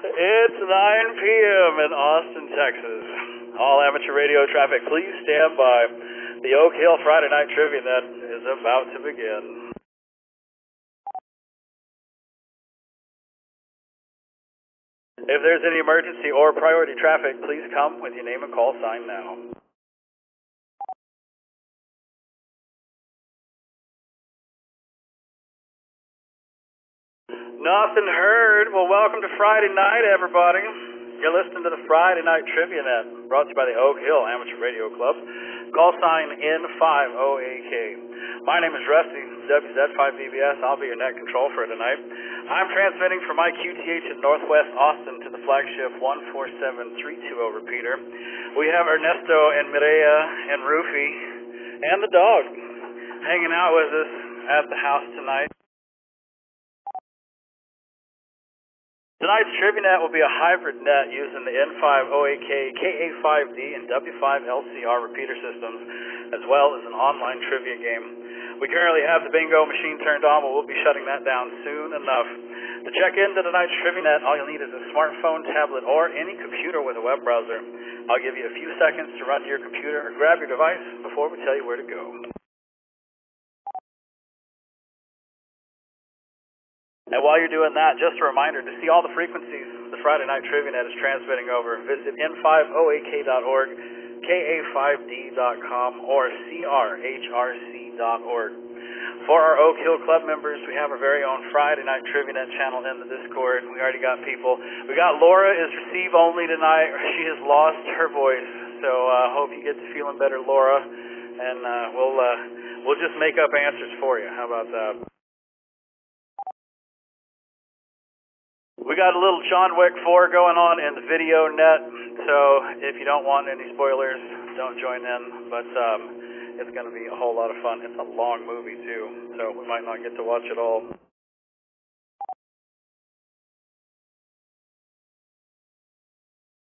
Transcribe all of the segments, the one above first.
It's 9 p.m. in Austin, Texas. All amateur radio traffic, please stand by. The Oak Hill Friday Night Trivia Net is about to begin. If there's any emergency or priority traffic, please come with your name and call sign now. Nothing heard. Well, welcome to Friday night, everybody. You're listening to the Friday Night Trivia Net, brought to you by the Oak Hill Amateur Radio Club. Call sign N50AK. My name is Rusty, WZ5VBS. I'll be your net control for tonight. I'm transmitting from my QTH in Northwest Austin to the flagship 147-320 repeater. We have Ernesto and Mireya and Rufy and the dog hanging out with us at the house tonight. Tonight's Trivia Net will be a hybrid net using the N50AK, KA5D, and W5LCR repeater systems, as well as an online trivia game. We currently have the bingo machine turned on, but we'll be shutting that down soon enough. To check into tonight's Trivia Net, all you'll need is a smartphone, tablet, or any computer with a web browser. I'll give you a few seconds to run to your computer or grab your device before we tell you where to go. And while you're doing that, just a reminder, to see all the frequencies the Friday Night Trivia Net is transmitting over, visit n50ak.org, ka5d.com, or crhrc.org. For our Oak Hill Club members, we have our very own Friday Night Trivia Net channel in the Discord. We already got people. We got Laura is receive only tonight. She has lost her voice, so hope you get to feeling better, Laura, and we'll just make up answers for you. How about that? We got a little John Wick 4 going on in the video net, so if you don't want any spoilers, don't join in, but it's going to be a whole lot of fun. It's a long movie, too, so we might not get to watch it all.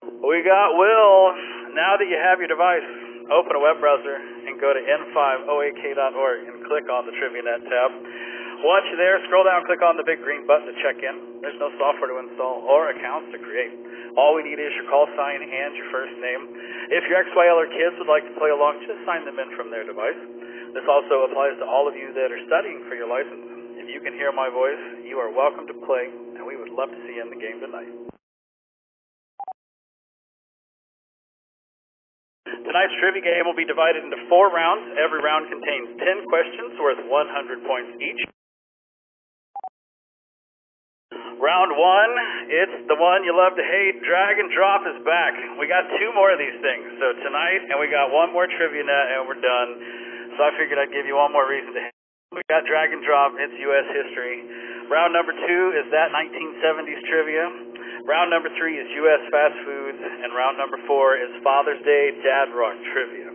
We got Will. Now that you have your device, open a web browser and go to n50ak.org and click on the Trivia Net tab. Once you're there, scroll down, click on the big green button to check in. There's no software to install or accounts to create. All we need is your call sign and your first name. If your ex-YL or kids would like to play along, just sign them in from their device. This also applies to all of you that are studying for your license. If you can hear my voice, you are welcome to play, and we would love to see you in the game tonight. Tonight's trivia game will be divided into 4 rounds. Every round contains 10 questions worth 100 points each. Round 1, it's the one you love to hate. Drag and drop is back. We got 2 more of these things. So tonight, and we got 1 more trivia net, and we're done. So I figured I'd give you 1 more reason to hate. We got drag and drop. It's U.S. history. Round number 2 is that 1970s trivia. Round number 3 is U.S. fast foods. And round number 4 is Father's Day Dad Rock trivia.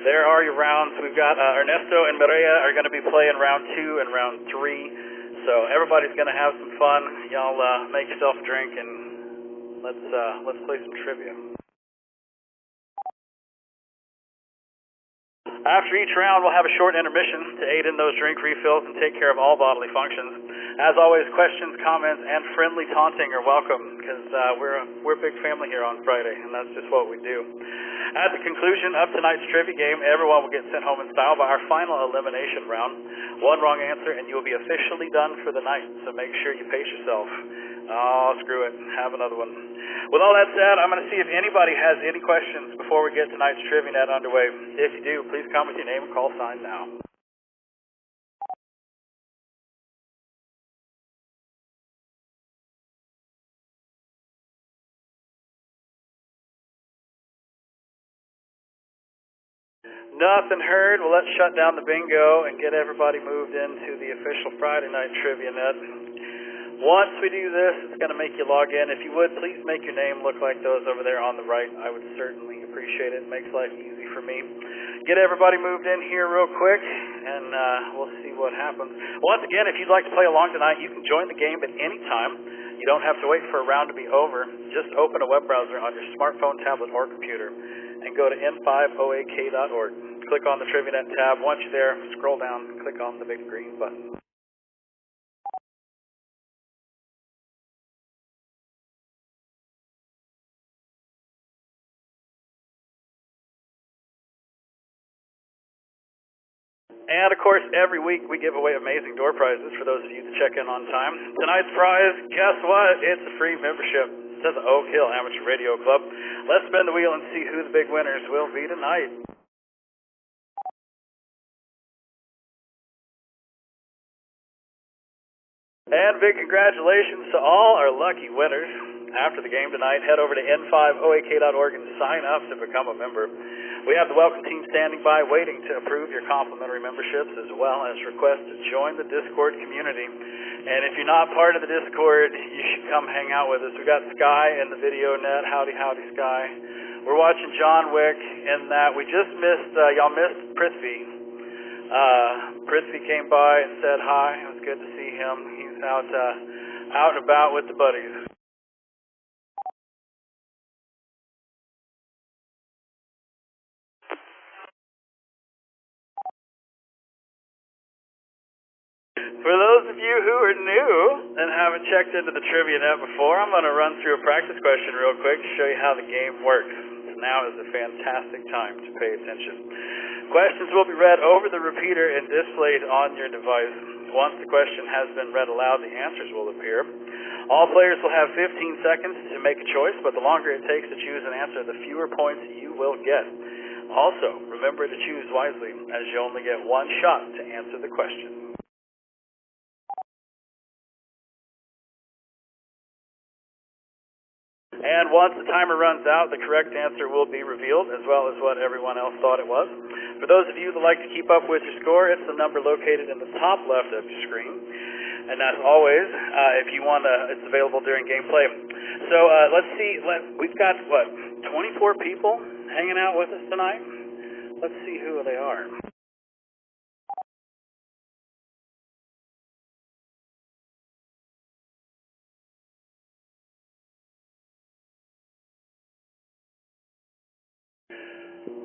There are your rounds. We've got Ernesto and Mireya are going to be playing round 2 and round 3. So everybody's going to have some fun. Y'all make yourself a drink and let's play some trivia. After each round, we'll have a short intermission to aid in those drink refills and take care of all bodily functions. As always, questions, comments, and friendly taunting are welcome because we're a big family here on Friday, and that's just what we do. At the conclusion of tonight's trivia game, everyone will get sent home in style by our final elimination round. 1 wrong answer, and you will be officially done for the night, so make sure you pace yourself. Oh, screw it. Have another one. With all that said, I'm going to see if anybody has any questions before we get tonight's Trivia Net underway. If you do, please come with your name and call sign now. Nothing heard. Well, let's shut down the bingo and get everybody moved into the official Friday Night Trivia Net. Once we do this, it's going to make you log in. If you would, please make your name look like those over there on the right. I would certainly appreciate it. It makes life easy for me. Get everybody moved in here real quick, and we'll see what happens. Once again, if you'd like to play along tonight, you can join the game at any time. You don't have to wait for a round to be over. Just open a web browser on your smartphone, tablet, or computer and go to n50ak.org. Click on the Trivia Net tab. Once you're there, scroll down, click on the big green button. And of course, every week we give away amazing door prizes for those of you that check in on time. Tonight's prize, guess what? It's a free membership to the Oak Hill Amateur Radio Club. Let's spin the wheel and see who the big winners will be tonight. And big congratulations to all our lucky winners. After the game tonight, head over to n5oak.org and sign up to become a member. We have the welcome team standing by waiting to approve your complimentary memberships as well as request to join the Discord community. And if you're not part of the Discord, you should come hang out with us. We got Sky in the video net. Howdy, howdy, Sky. We're watching John Wick in that. We just missed, y'all missed Prithvi. Prithvi came by and said hi. It was good to see him. He's out and about with the buddies. For those of you who are new and haven't checked into the Trivia Net before, I'm going to run through a practice question real quick to show you how the game works. Now is a fantastic time to pay attention. Questions will be read over the repeater and displayed on your device. Once the question has been read aloud, the answers will appear. All players will have 15 seconds to make a choice, but the longer it takes to choose an answer, the fewer points you will get. Also, remember to choose wisely, as you only get one shot to answer the question. And once the timer runs out, the correct answer will be revealed, as well as what everyone else thought it was. For those of you that like to keep up with your score, it's the number located in the top left of your screen. And as always, if you want to, it's available during gameplay. So let's see, we've got, 24 people hanging out with us tonight? Let's see who they are.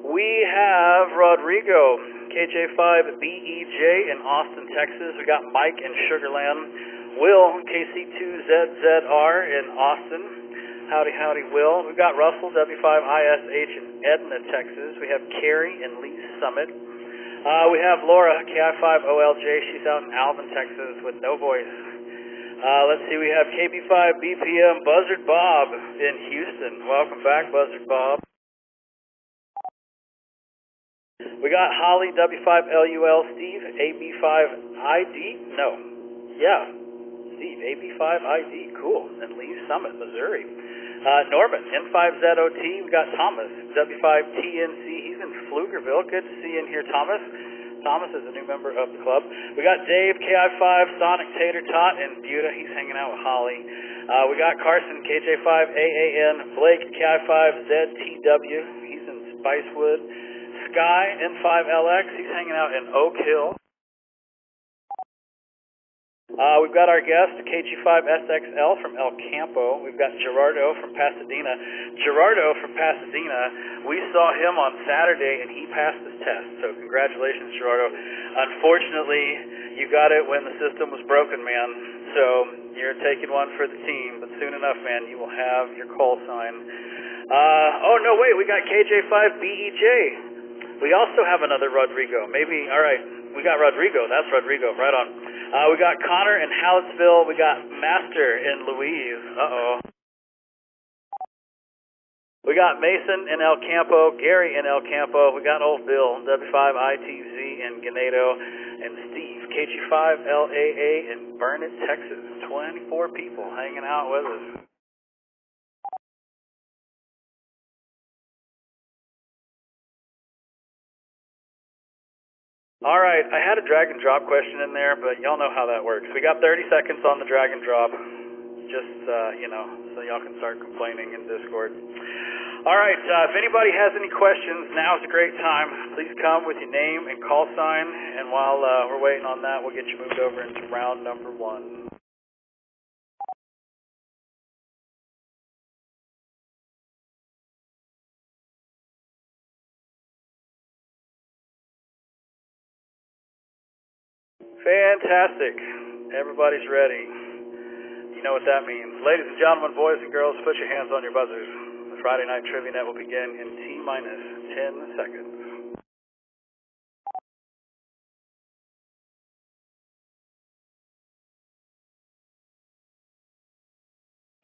We have Rodrigo, KJ5BEJ in Austin, Texas. We got Mike in Sugarland. Will, KC2ZZR in Austin. Howdy, howdy, Will. We've got Russell, W5ISH in Edna, Texas. We have Carrie in Lee Summit. We have Laura, KI5OLJ. She's out in Alvin, Texas with no voice. Let's see, we have KB5BPM Buzzard Bob in Houston. Welcome back, Buzzard Bob. We got Holly, W5LUL, Steve, AB5ID, Steve, AB5ID, cool, and Lee Summit, Missouri. Norman, N5ZOT, we got Thomas, W5TNC, he's in Pflugerville, good to see you in here, Thomas. Thomas is a new member of the club. We got Dave, KI5, Sonic Tater Tot, and Buda, he's hanging out with Holly. We got Carson, KJ5AAN, Blake, KI5ZTW, he's in Spicewood. Sky, N5LX, he's hanging out in Oak Hill. We've got our guest, KG5SXL from El Campo. We've got Gerardo from Pasadena. Gerardo from Pasadena, we saw him on Saturday and he passed his test, so congratulations, Gerardo. Unfortunately, you got it when the system was broken, man, so you're taking one for the team, but soon enough, man, you will have your call sign. Oh, no, wait, we got KJ5BEJ. We also have another Rodrigo. Maybe, all right, we got Rodrigo. That's Rodrigo, right on. We got Connor in Hallettsville. We got Master in Louise. Uh-oh. We got Mason in El Campo, Gary in El Campo. We got old Bill, W5ITZ in Ganado, and Steve, KG5LAA in Burnett, Texas. 24 people hanging out with us. All right, I had a drag and drop question in there, but y'all know how that works. We got 30 seconds on the drag and drop, just, so y'all can start complaining in Discord. All right, if anybody has any questions, now's a great time. Please come with your name and call sign, and while we're waiting on that, we'll get you moved over into round number 1. Fantastic. Everybody's ready. You know what that means. Ladies and gentlemen, boys and girls, put your hands on your buzzers. The Friday Night Trivia Net will begin in T-minus 10 seconds.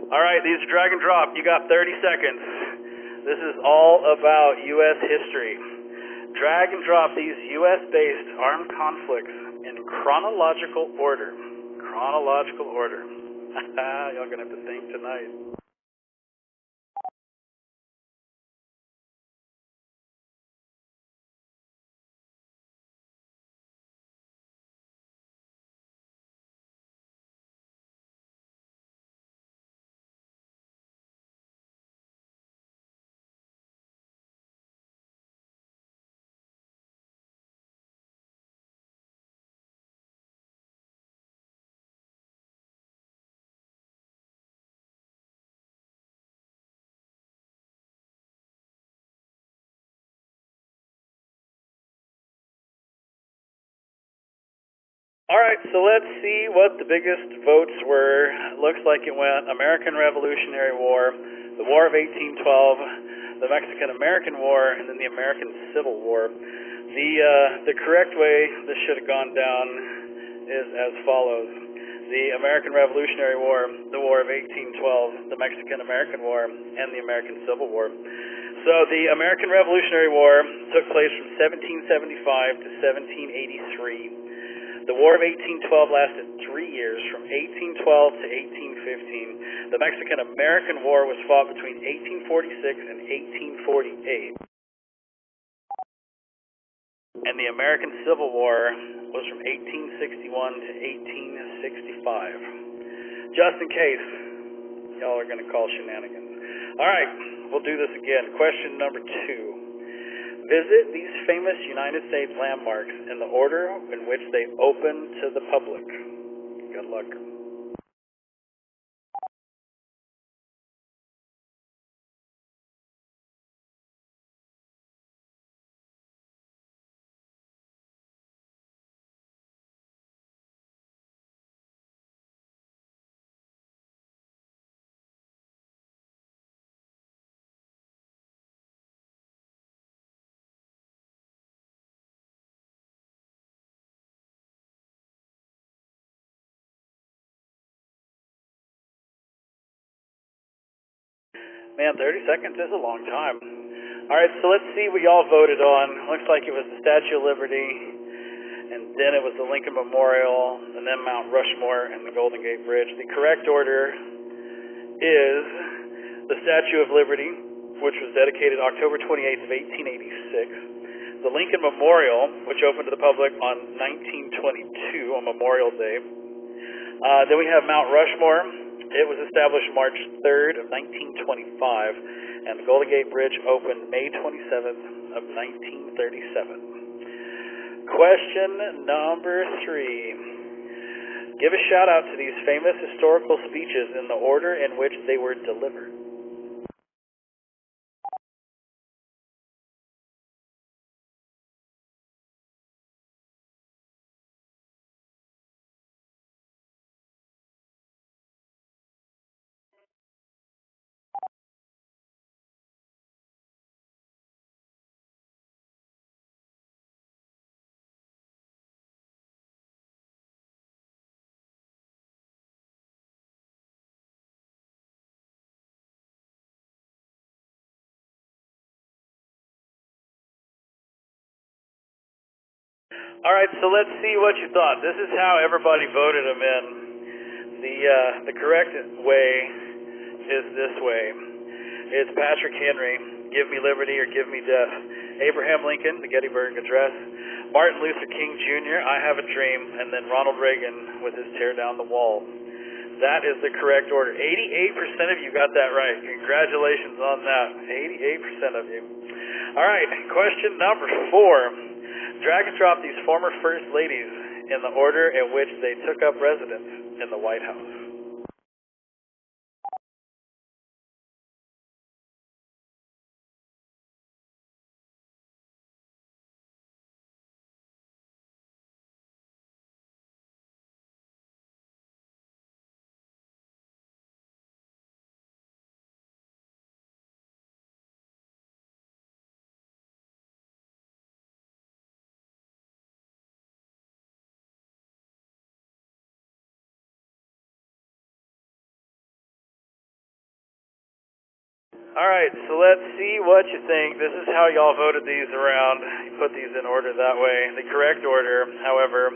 All right, these are drag and drop. You got 30 seconds. This is all about U.S. history. Drag and drop these U.S.-based armed conflicts in chronological order. Chronological order. Y'all gonna have to think tonight. All right, so let's see what the biggest votes were. Looks like it went American Revolutionary War, the War of 1812, the Mexican-American War, and then the American Civil War. The correct way this should have gone down is as follows. The American Revolutionary War, the War of 1812, the Mexican-American War, and the American Civil War. So the American Revolutionary War took place from 1775 to 1783. The War of 1812 lasted 3 years, from 1812 to 1815. The Mexican-American War was fought between 1846 and 1848. And the American Civil War was from 1861 to 1865. Just in case y'all are going to call shenanigans. All right, we'll do this again. Question number 2. Visit these famous United States landmarks in the order in which they open to the public. Good luck. Man, 30 seconds is a long time. All right, so let's see what y'all voted on. Looks like it was the Statue of Liberty, and then it was the Lincoln Memorial, and then Mount Rushmore and the Golden Gate Bridge. The correct order is the Statue of Liberty, which was dedicated October 28th of 1886. The Lincoln Memorial, which opened to the public on 1922 on Memorial Day. Then we have Mount Rushmore. It was established March 3rd of 1925, and the Golden Gate Bridge opened May 27th of 1937. Question number 3. Give a shout out to these famous historical speeches in the order in which they were delivered. All right, so let's see what you thought. This is how everybody voted them in. The correct way is this way. It's Patrick Henry, Give Me Liberty or Give Me Death. Abraham Lincoln, the Gettysburg Address. Martin Luther King Jr., I Have a Dream. And then Ronald Reagan with his Tear Down the Wall. That is the correct order. 88% of you got that right. Congratulations on that. 88% of you. All right, question number 4. Drag and drop these former First Ladies in the order in which they took up residence in the White House. All right, so let's see what you think. This is how y'all voted these around. You put these in order that way. The correct order, however,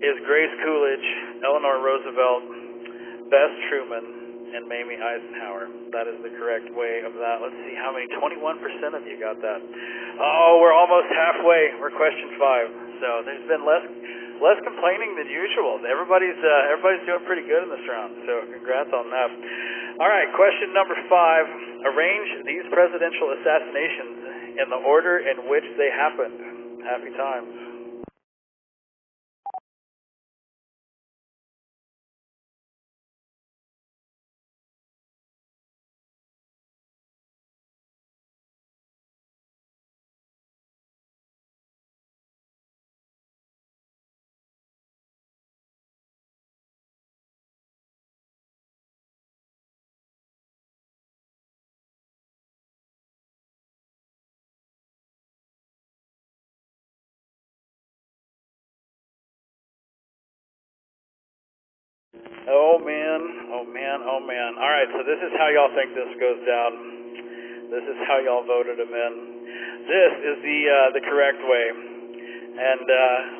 is Grace Coolidge, Eleanor Roosevelt, Bess Truman, and Mamie Eisenhower. That is the correct way of that. Let's see how many. 21% of you got that. Oh, we're almost halfway. We're question 5. So there's been less complaining than usual. Everybody's doing pretty good in this round. So congrats on that. All right, question number 5. Arrange these presidential assassinations in the order in which they happened. Happy times. Oh man, oh man, oh man. All right, so this is how y'all think this goes down. This is how y'all voted them in. This is the correct way, and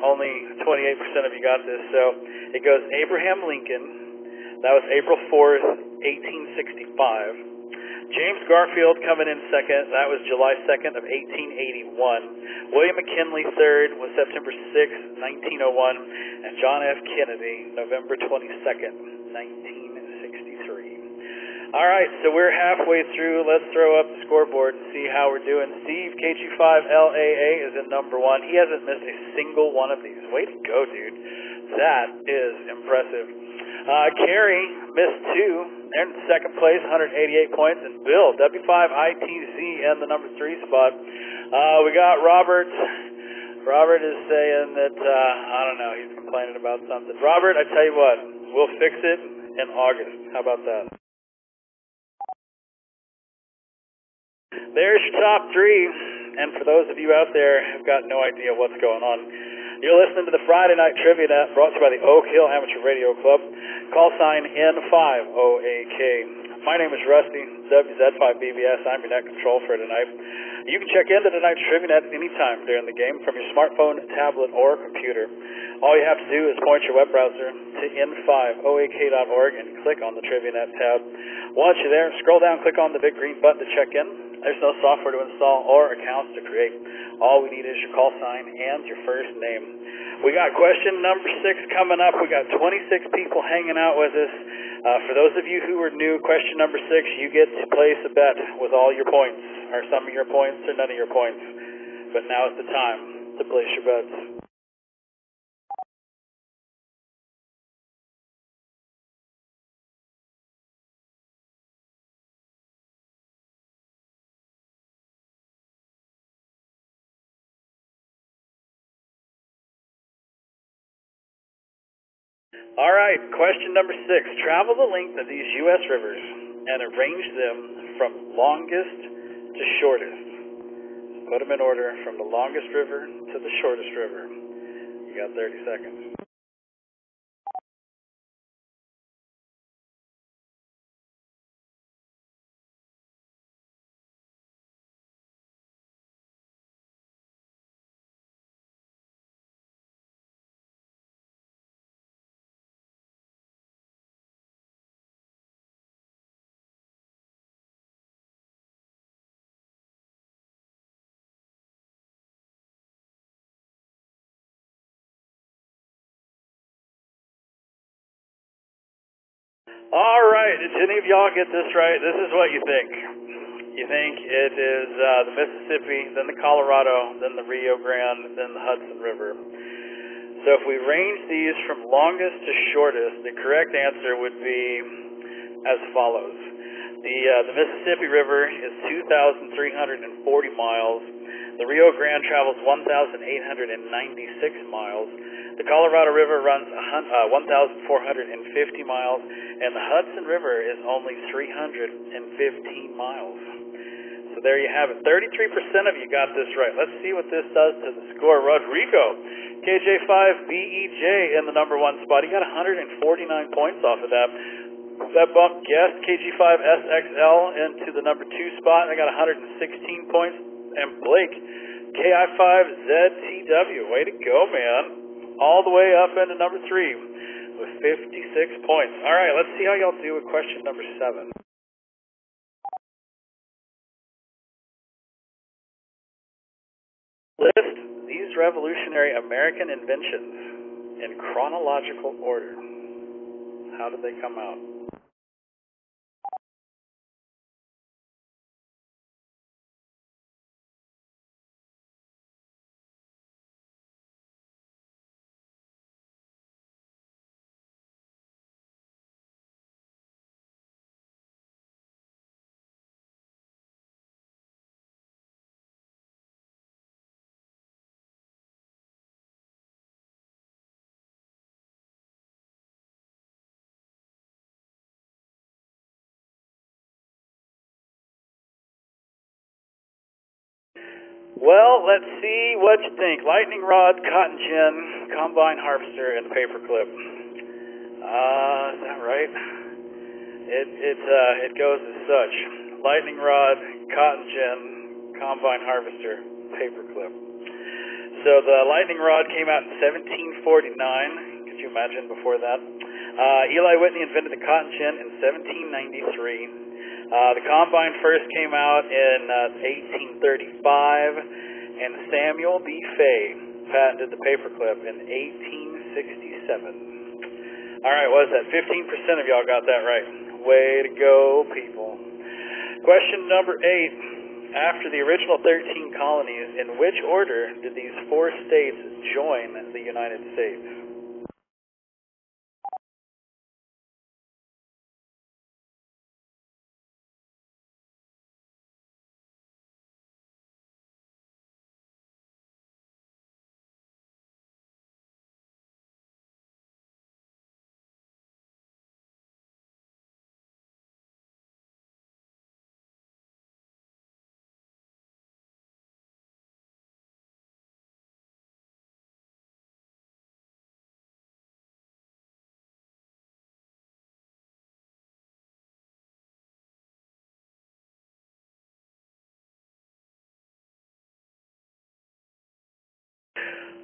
only 28% of you got this. So it goes Abraham Lincoln. That was April 4th, 1865. James Garfield coming in second. That was July 2nd of 1881. William McKinley third was September 6th, 1901. And John F. Kennedy, November 22nd, 1963. All right, so we're halfway through. Let's throw up the scoreboard and see how we're doing. Steve, KG5LAA, is in number 1. He hasn't missed a single one of these. Way to go, dude. That is impressive. Carrie missed 2. They're in second place, 188 points. And Bill, W5ITZ, in the number 3 spot. We got Robert. Robert is saying that, I don't know, he's complaining about something. Robert, I tell you what, we'll fix it in August. How about that? There's your top 3. And for those of you out there who've got no idea what's going on, you're listening to the Friday Night Trivia Net, brought to you by the Oak Hill Amateur Radio Club. Call sign N5OAK. My name is Rusty, WZ5BBS. I'm your net control for tonight. You can check into tonight's Trivia Net anytime during the game from your smartphone, tablet, or computer. All you have to do is point your web browser to n5oak.org and click on the Trivia Net tab. Once you're there, scroll down, click on the big green button to check in. There's no software to install or accounts to create. All we need is your call sign and your first name. We got question number 6 coming up. We got 26 people hanging out with us. For those of you who are new, question number 6, you get to place a bet with all your points, or some of your points, or none of your points. But now is the time to place your bets. All right, question number 6. Travel the length of these U.S. rivers and arrange them from longest to shortest. Put them in order from the longest river to the shortest river. You got 30 seconds. All right, did any of y'all get this right? This is what you think. You think it is the Mississippi, then the Colorado, then the Rio Grande, then the Hudson River. So if we range these from longest to shortest, the correct answer would be as follows. The Mississippi River is 2,340 miles. The Rio Grande travels 1,896 miles. The Colorado River runs 1,450 miles, and the Hudson River is only 315 miles. So there you have it. 33% of you got this right. Let's see what this does to the score. Rodrigo, KJ5BEJ in the number 1 spot. He got 149 points off of that. That bumped Guest KG5SXL into the number 2 spot. I got 116 points. And Blake KI5ZTW, way to go, man. All the way up into number 3 with 56 points. All right, let's see how y'all do with question number 7. List these revolutionary American inventions in chronological order. How did they come out? Well, let's see what you think. Lightning rod, cotton gin, combine harvester, and paperclip. Is that right? It goes as such. Lightning rod, cotton gin, combine harvester, paperclip. So the lightning rod came out in 1749. Could you imagine before that? Eli Whitney invented the cotton gin in 1793. The combine first came out in 1835, and Samuel B. Fay patented the paperclip in 1867. All right, what is that? 15% of y'all got that right. Way to go, people. Question number 8. After the original 13 colonies, in which order did these 4 states join the United States?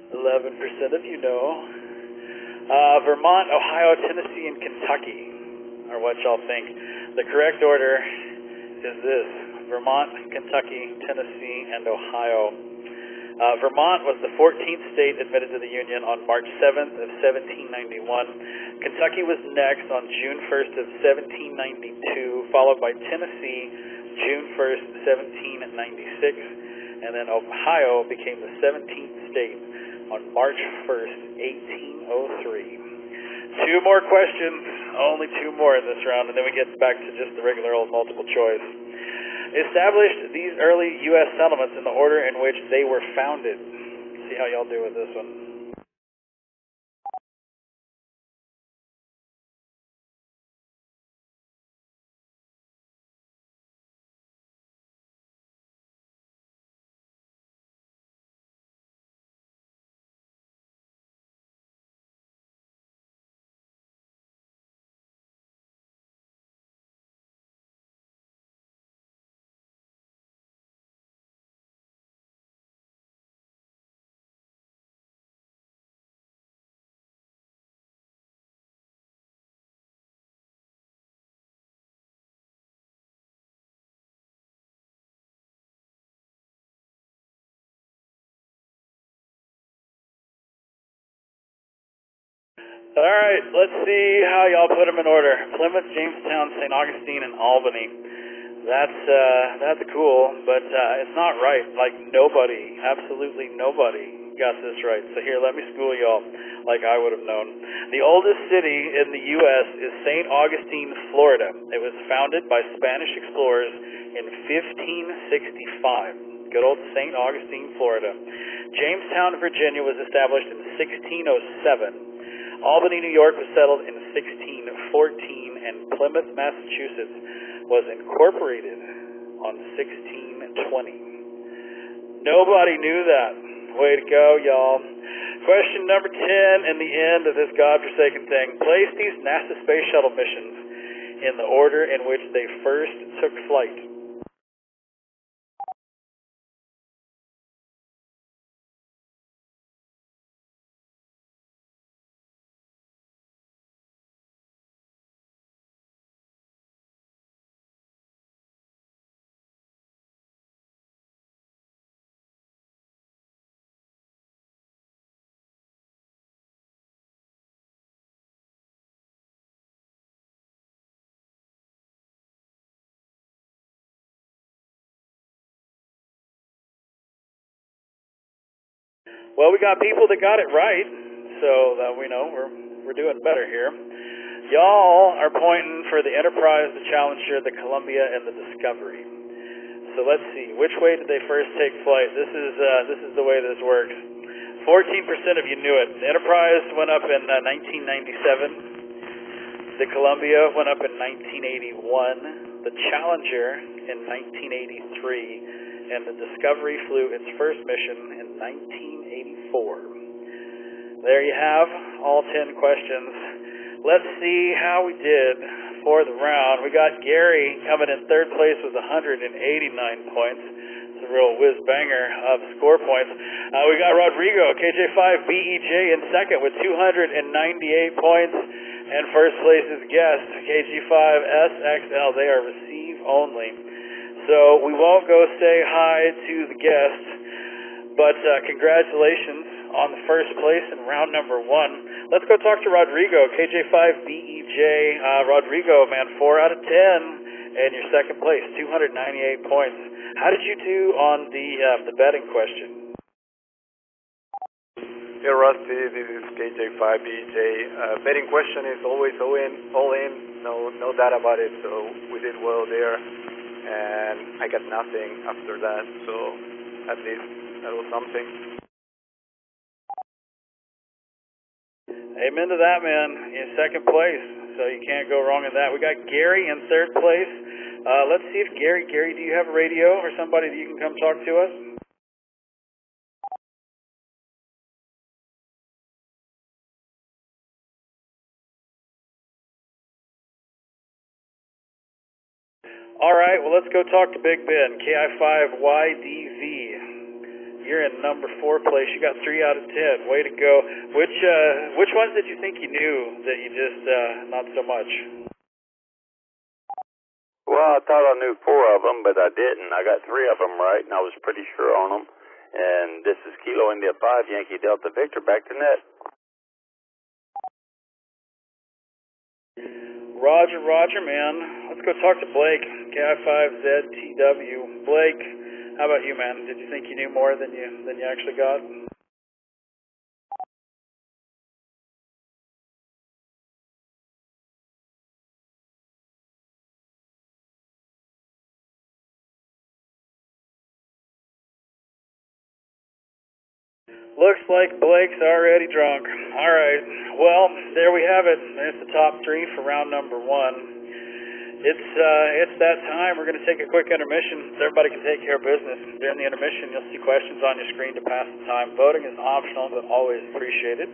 Eleven percent of you know. Vermont, Ohio, Tennessee, and Kentucky are what y'all think. The correct order is this: Vermont, Kentucky, Tennessee, and Ohio. Vermont was the 14th state admitted to the Union on March 7th of 1791. Kentucky was next on June 1st of 1792, followed by Tennessee, June 1st, 1796, and then Ohio became the 17th state on March 1st, 1803. 2 more questions, only 2 more in this round, and then we get back to just the regular old multiple choice. Established these early U.S. settlements in the order in which they were founded. See how y'all do with this one. All right, let's see how y'all put them in order. Plymouth, Jamestown, St. Augustine, and Albany. That's cool, but it's not right. Like nobody, absolutely nobody got this right. So here, let me school y'all like I would have known. The oldest city in the U.S. is St. Augustine, Florida. It was founded by Spanish explorers in 1565. Good old St. Augustine, Florida. Jamestown, Virginia was established in 1607. Albany, New York was settled in 1614, and Plymouth, Massachusetts was incorporated on 1620. Nobody knew that. Way to go, y'all. Question number 10 and the end of this godforsaken thing. Place these NASA space shuttle missions in the order in which they first took flight. Well, we got people that got it right, so that we know we're doing better here. Y'all are pointing for the Enterprise, the Challenger, the Columbia, and the Discovery. So let's see, which way did they first take flight? This is the way this works. 14% of you knew it. The Enterprise went up in 1997. The Columbia went up in 1981. The Challenger in 1983. And the Discovery flew its first mission in 1984. There you have all 10 questions. Let's see how we did for the round. We got Gary coming in third place with 189 points. It's a real whiz-banger of score points. We got Rodrigo, KJ5BEJ in second with 298 points. And first place is Guest, KG5SXL. They are receive only. So we won't go say hi to the Guest, but congratulations on the first place in round number 1. Let's go talk to Rodrigo, KJ5BEJ. Rodrigo, man, 4 out of 10, and your second place, 298 points. How did you do on the betting question? Hey Rusty, this is KJ5BJ. Betting question is always all in, no doubt about it, so we did well there. And I got nothing after that, so at least that was something. Amen to that, man. In second place, so you can't go wrong in that. We got Gary in third place. Let's see if Gary, do you have a radio or somebody that you can come talk to us? All right, well, let's go talk to Big Ben, KI5YDV. You're in number 4 place. You got 3 out of 10. Way to go. Which ones did you think you knew that you just not so much? Well, I thought I knew 4 of them, but I didn't. I got 3 of them right, and I was pretty sure on them. And this is Kilo India 5, Yankee Delta Victor, back to net. Roger, man. Let's go talk to Blake, KI5ZTW. Blake, how about you, man? Did you think you knew more than you actually got? Looks like Blake's already drunk. All right. Well, there we have it. There's the top 3 for round number 1. It's that time. We're going to take a quick intermission so everybody can take care of business. During the intermission, you'll see questions on your screen to pass the time. Voting is optional, but always appreciated.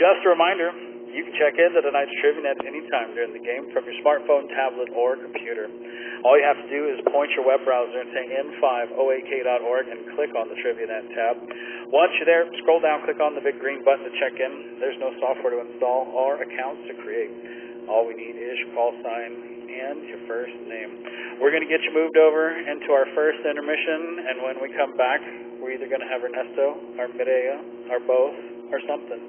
Just a reminder, you can check into tonight's Trivia Net anytime during the game from your smartphone, tablet, or computer. All you have to do is point your web browser and say n5oak.org and click on the Trivia Net tab. Once you're there, scroll down, click on the big green button to check in. There's no software to install or accounts to create. All we need is your call sign and your first name. We're going to get you moved over into our first intermission, and when we come back, we're either going to have Ernesto, or Mireya, or both, or something.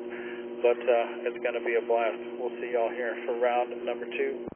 But it's going to be a blast. We'll see y'all here for round number 2.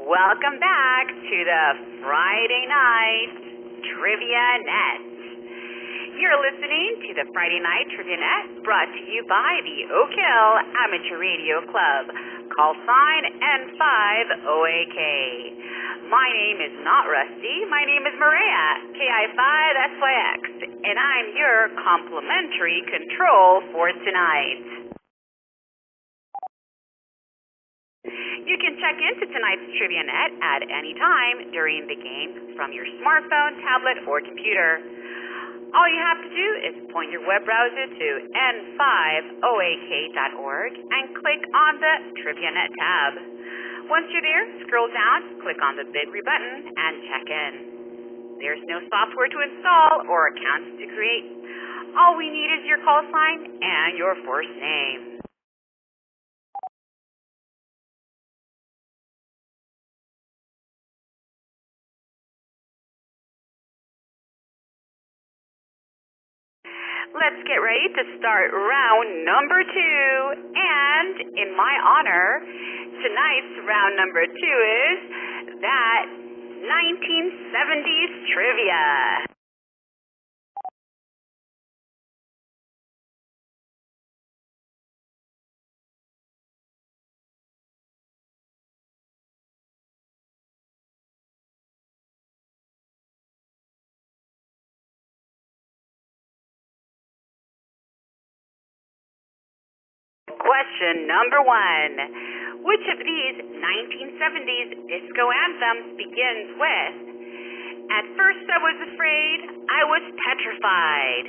Welcome back to the Friday Night Trivia Net. You're listening to the Friday Night Trivia Net, brought to you by the Oak Hill Amateur Radio Club. Call sign N5OAK. My name is not Rusty. My name is Maria, KI5SYX, and I'm your complimentary control for tonight. You can check into tonight's Trivia Net at any time during the game from your smartphone, tablet, or computer. All you have to do is point your web browser to n5oak.org and click on the Trivia Net tab. Once you're there, scroll down, click on the big red button, and check in. There's no software to install or accounts to create. All we need is your call sign and your first name. Let's get ready to start round number 2. And in my honor, tonight's round number 2 is that 1970s trivia. Question number 1. Which of these 1970s disco anthems begins with, "At first I was afraid, I was petrified"?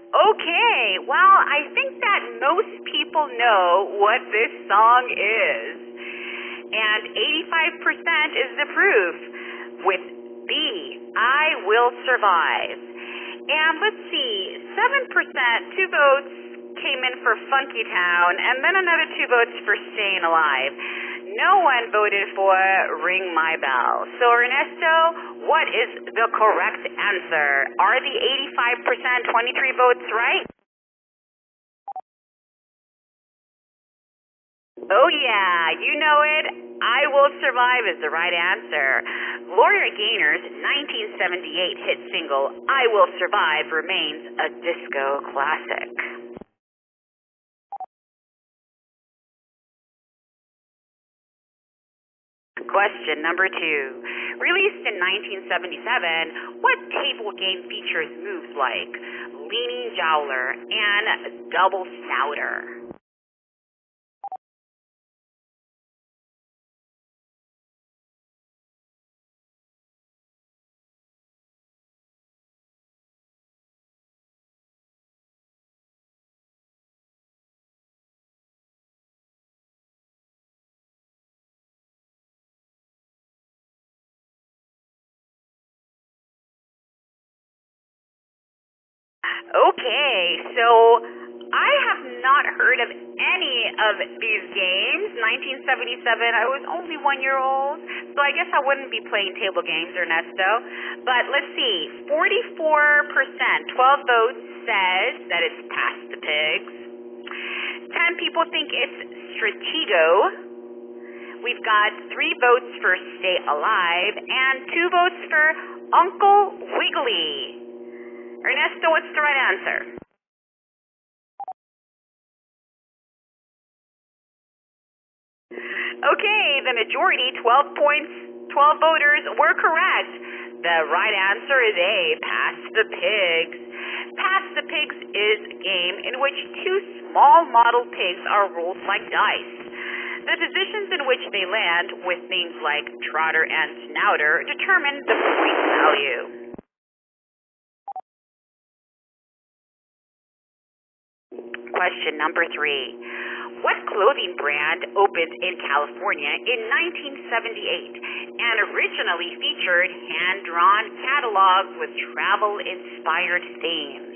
Okay, well, I think that most people know what this song is. And 85% is the proof with B, "I Will Survive." And let's see, 7%, 2 votes came in for Funky Town, and then another 2 votes for Staying Alive. No one voted for Ring My Bell. So, Ernesto, what is the correct answer? Are the 85%, 23 votes right? Oh yeah, you know it. "I Will Survive" is the right answer. Gloria Gaynor's 1978 hit single, "I Will Survive," remains a disco classic. Question number 2. Released in 1977, what table game features moves like Leaning Jowler and Double Snouter? Okay, so I have not heard of any of these games. 1977, I was only 1 year old, so I guess I wouldn't be playing table games, Ernesto. But let's see, 44%, 12 votes says that it's Pass the Pigs. 10 people think it's Stratego. We've got 3 votes for Stay Alive and 2 votes for Uncle Wiggily. Ernesto, what's the right answer? Okay, the majority, 12 points, 12 voters, were correct. The right answer is A, Pass the Pigs. Pass the Pigs is a game in which 2 small model pigs are rolled like dice. The positions in which they land, with names like Trotter and Snouter, determine the point value. Question number 3. What clothing brand opened in California in 1978 and originally featured hand-drawn catalogs with travel-inspired themes?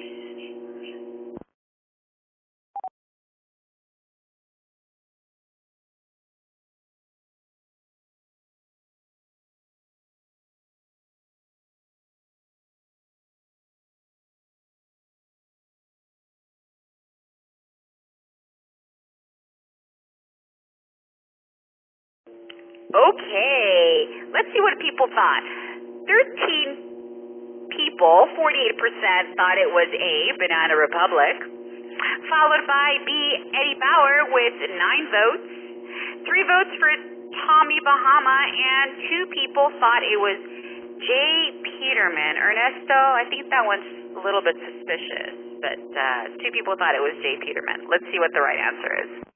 Okay, let's see what people thought. 13 people, 48% thought it was A, Banana Republic, followed by B, Eddie Bauer with 9 votes, 3 votes for Tommy Bahama, and 2 people thought it was J. Peterman. Ernesto, I think that one's a little bit suspicious, but 2 people thought it was J. Peterman. Let's see what the right answer is.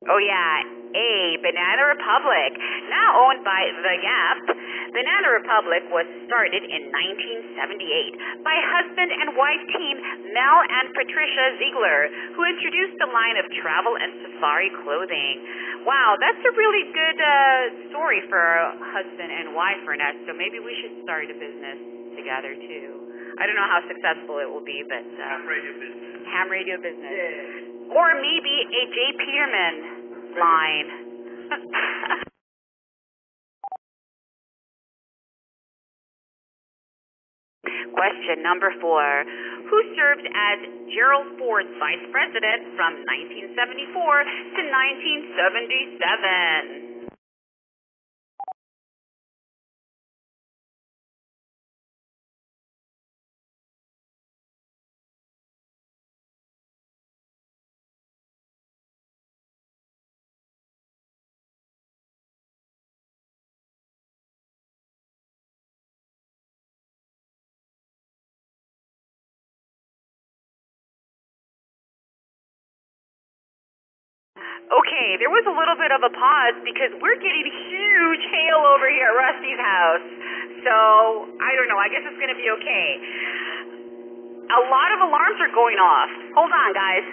Oh yeah, A, Banana Republic, now owned by The Gap. Banana Republic was started in 1978 by husband and wife team Mel and Patricia Ziegler, who introduced the line of travel and safari clothing. Wow, that's a really good story for a husband and wife, Ernesto. Maybe we should start a business together too. I don't know how successful it will be, but Ham radio business. ham radio business. Yeah. Or maybe a J. Peterman line. Question number 4. Who served as Gerald Ford's vice president from 1974 to 1977? Okay, there was a little bit of a pause because we're getting huge hail over here at Rusty's house. So, I don't know. I guess it's going to be okay. A lot of alarms are going off. Hold on, guys.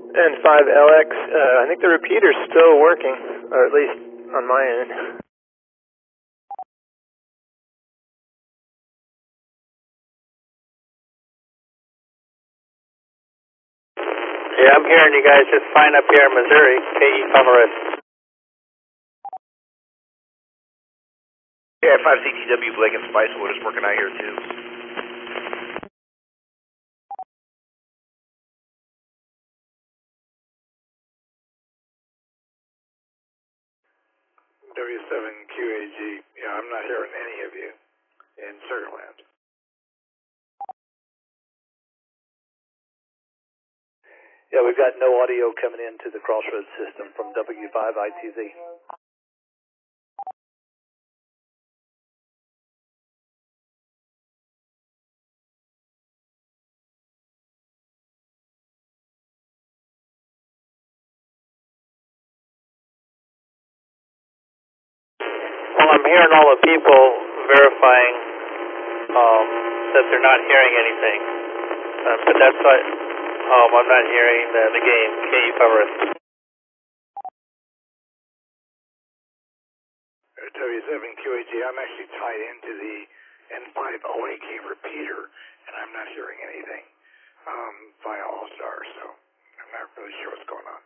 N5LX, I think the repeater's still working, or at least on my end. Yeah, I'm hearing you guys just fine up here in Missouri, KE5RS. Yeah, 5CTW, Blake and Spicewood is working out here too. W7QAG, yeah, I'm not hearing any of you in Sugarland. Yeah, we've got no audio coming into the Crossroads system from W5ITZ. Well, I'm hearing all the people verifying that they're not hearing anything. But that's why I'm not hearing the game, KE5RS. W7QAG, I'm actually tied into the N5OAK repeater, and I'm not hearing anything via All-Star, so I'm not really sure what's going on.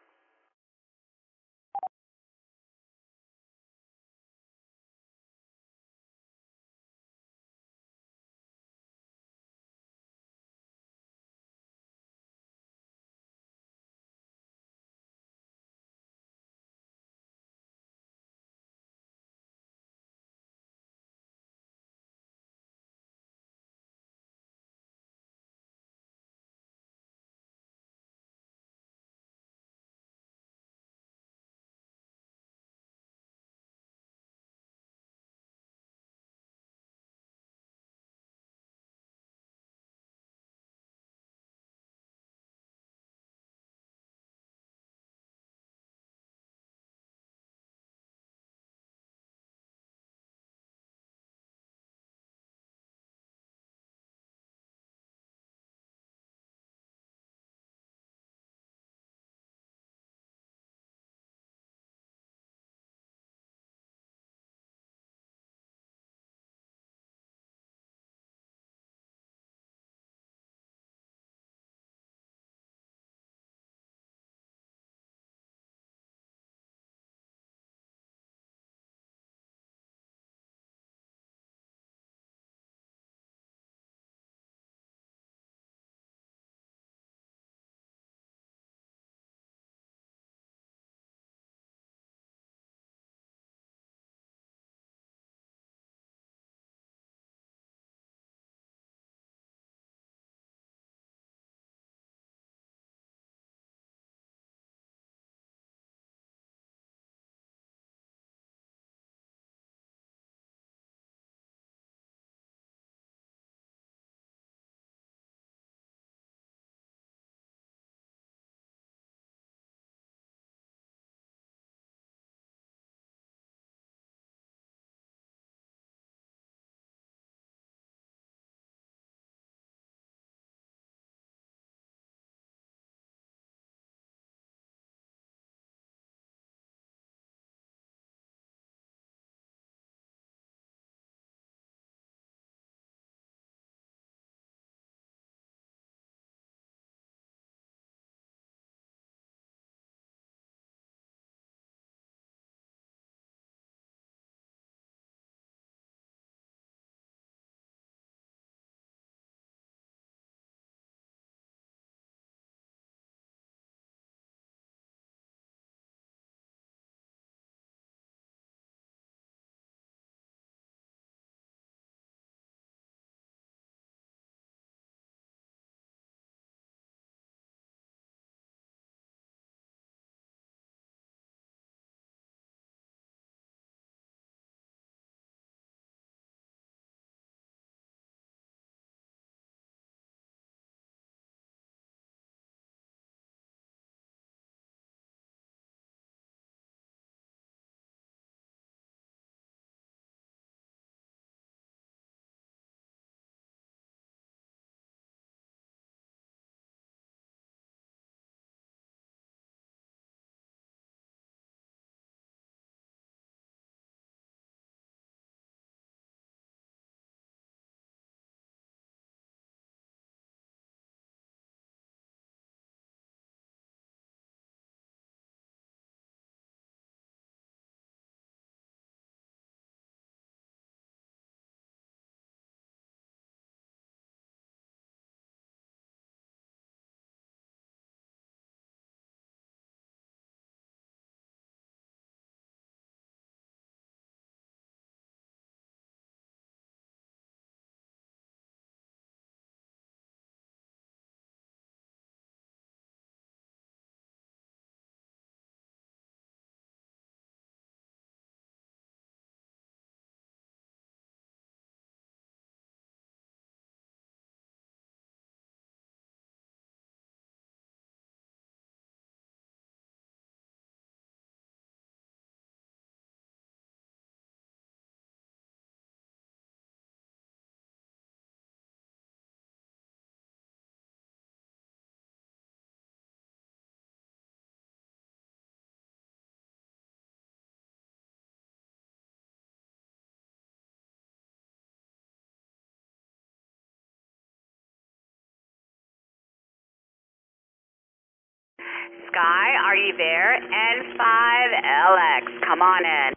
Sky, are you there? N5LX, come on in.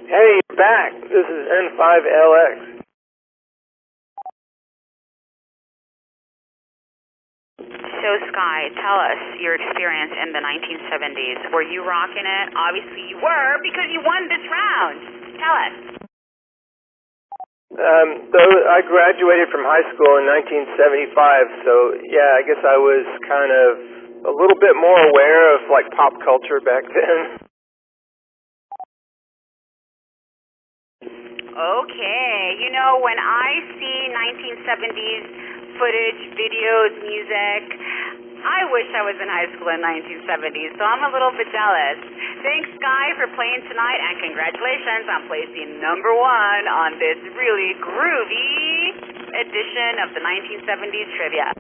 Hey, you're back. This is N5LX. So, Sky, tell us your experience in the 1970s. Were you rocking it? Obviously you were, because you won this round. Tell us. I graduated from high school in 1975, so yeah, I guess I was kind of a little bit more aware of like pop culture back then. Okay, you know, when I see 1970s footage, videos, music, I wish I was in high school in 1970s, so I'm a little bit jealous. Thanks, Sky, for playing tonight, and congratulations on placing #1 on this really groovy edition of the 1970s trivia.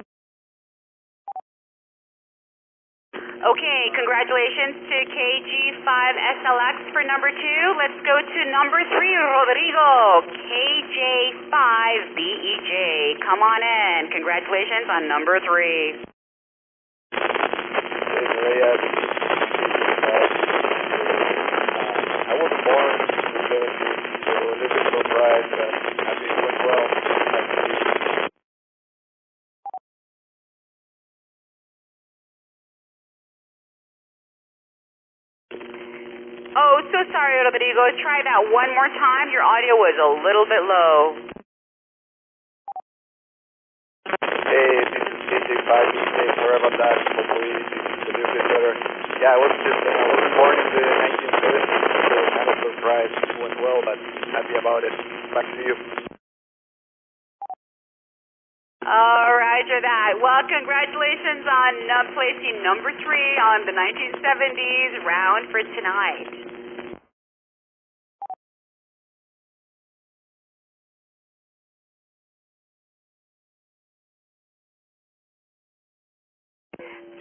Okay, congratulations to KG5SLX for #2. Let's go to #3, Rodrigo, KJ5BEJ. Come on in. Congratulations on #3. I was born in the 70s, so a little bit surprised that it went well. Oh, so sorry, Rodrigo. Try that one more time. Your audio was a little bit low. Hey, this is KJ5BJ. Sorry about that. Hopefully this is a little bit better. Yeah, I wasn't born in the 1970s, so kind of surprised it went well, but happy about it. Back to you. All right, for that. Well, congratulations on placing #3 on the 1970s round for tonight.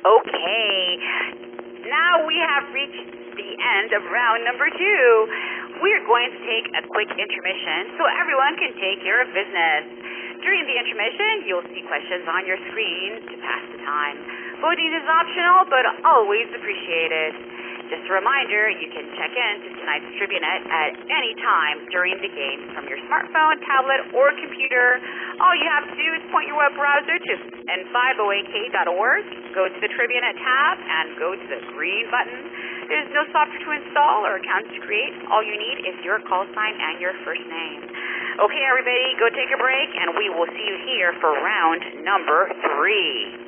Okay, now we have reached the end of round #2. We're going to take a quick intermission so everyone can take care of business. During the intermission, you'll see questions on your screen to pass the time. Voting is optional, but always appreciated. Just a reminder, you can check in to tonight's TriviaNet at any time during the game from your smartphone, tablet, or computer. All you have to do is point your web browser to n508k.org, go to the TriviaNet tab, and go to the green button. There's no software to install or account to create. All you need is your call sign and your first name. Okay, everybody, go take a break, and we will see you here for round #3.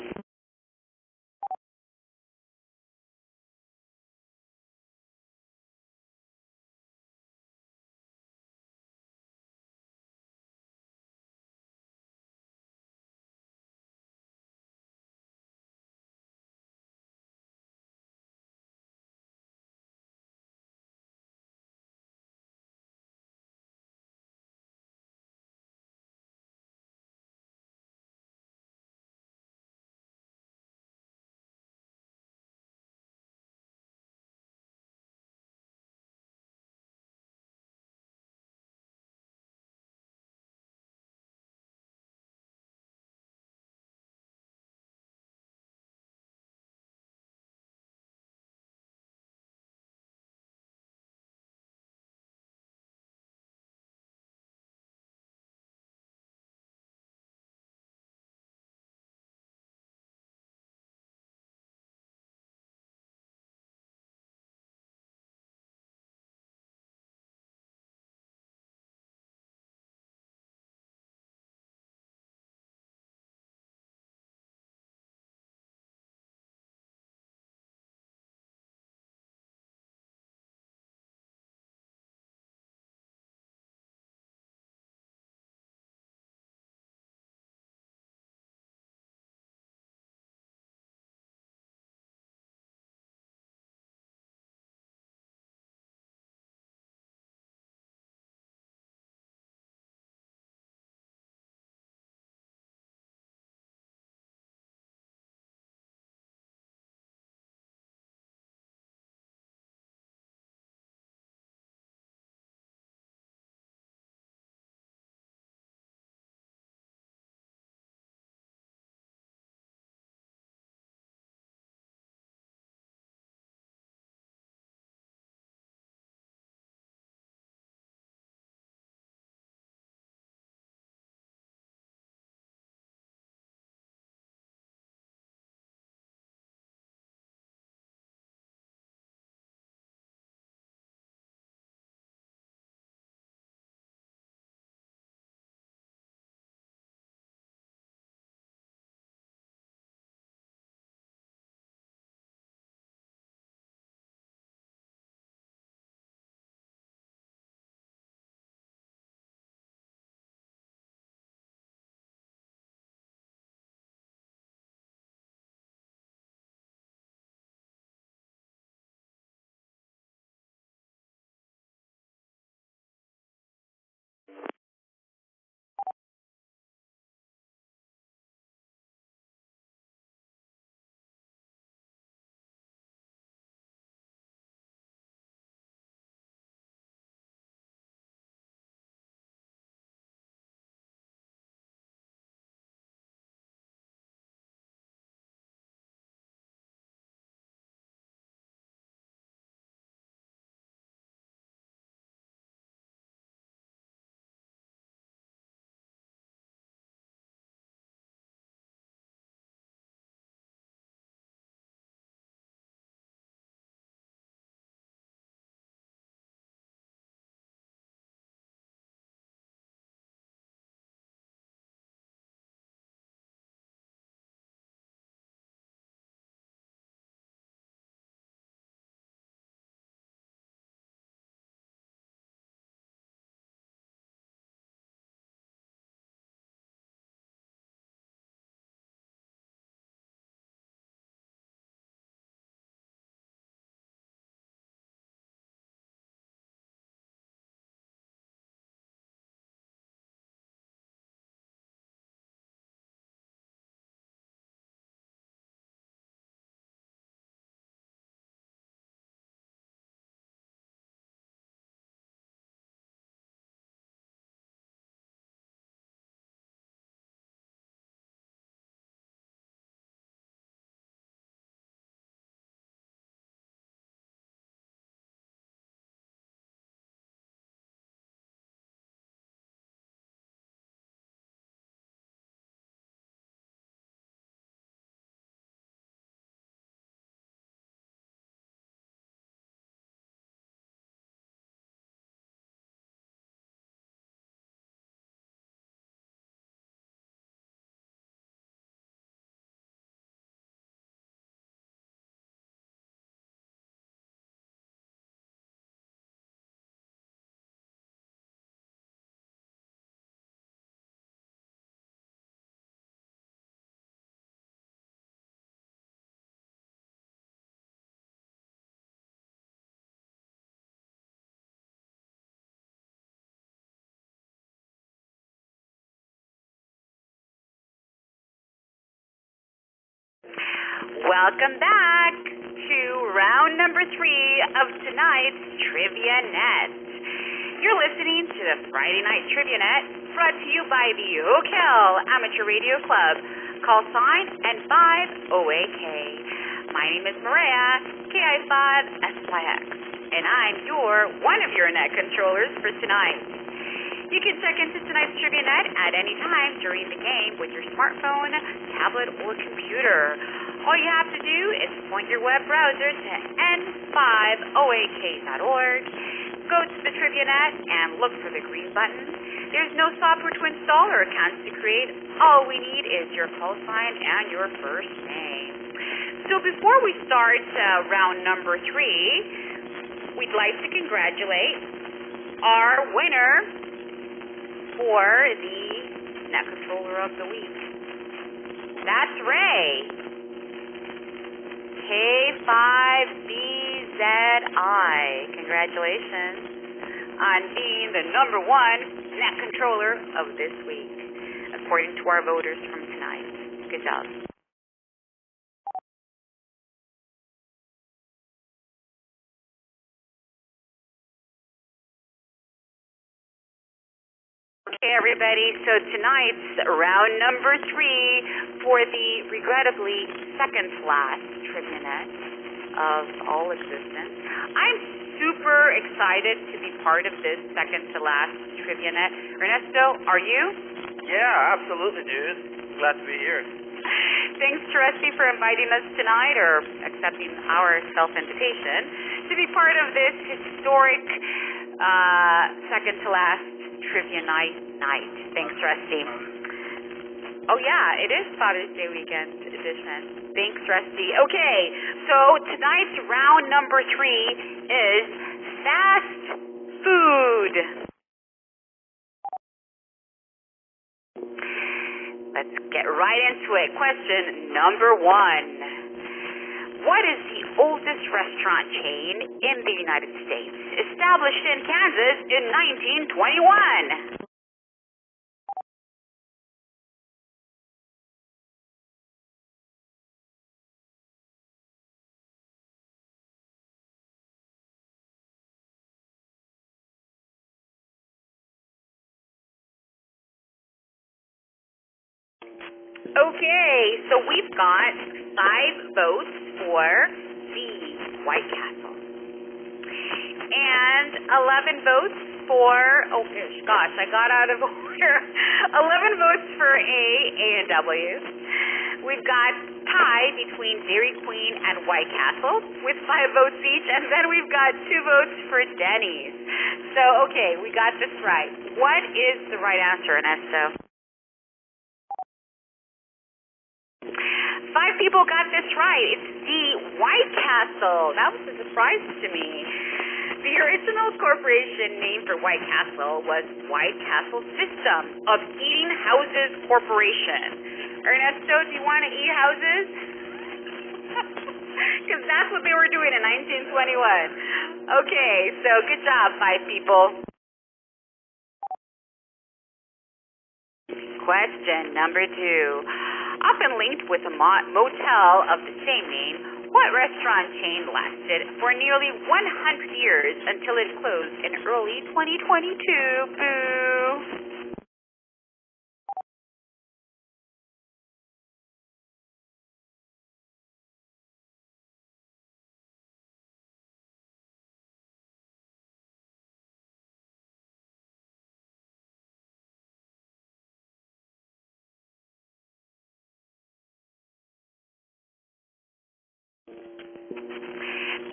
Welcome back to round number 3 of tonight's Trivia Net. You're listening to the Friday Night Trivia Net, brought to you by the Ocel Amateur Radio Club. Call sign N5OAK. My name is Maria, KI5SYX, and I'm one of your net controllers for tonight. You can check into tonight's Trivia Net at any time during the game with your smartphone, tablet, or computer. All you have to do is point your web browser to n5oak.org, go to the Trivia Net, and look for the green button. There's no software to install or accounts to create. All we need is your call sign and your first name. So before we start round number 3, we'd like to congratulate our winner for the Net Controller of the Week. That's Ray, K5BZI. Congratulations on being the number 1 Net Controller of this week, according to our voters from tonight. Good job. Okay, everybody, so tonight's round number 3 for the regrettably second to last Trivia Net of all existence. I'm super excited to be part of this second to last Trivia Net. Ernesto, are you? Yeah, absolutely, dude. Glad to be here. Thanks to Rusty for inviting us tonight, or accepting our self-invitation, to be part of this historic second to last Trivia Night. Thanks, Rusty. Oh, yeah, it is Father's Day weekend edition. Thanks, Rusty. Okay, so tonight's round number 3 is fast food. Let's get right into it. Question number 1. What is the oldest restaurant chain in the United States, established in Kansas in 1921? Okay, so we've got 5 votes for the White Castle, and 11 votes for, oh gosh, I got out of order, 11 votes for A and W. We've got tie between Dairy Queen and White Castle with 5 votes each, and then we've got 2 votes for Denny's. So, okay, we got this right. What is the right answer, Ernesto? 5 people got this right. It's the White Castle. That was a surprise to me. The original corporation name for White Castle was White Castle System of Eating Houses Corporation. Ernesto, do you want to eat houses? Because that's what they were doing in 1921. Okay, so good job, 5 people. Question number 2. Often linked with a motel of the same name, what restaurant chain lasted for nearly 100 years until it closed in early 2022? Boo!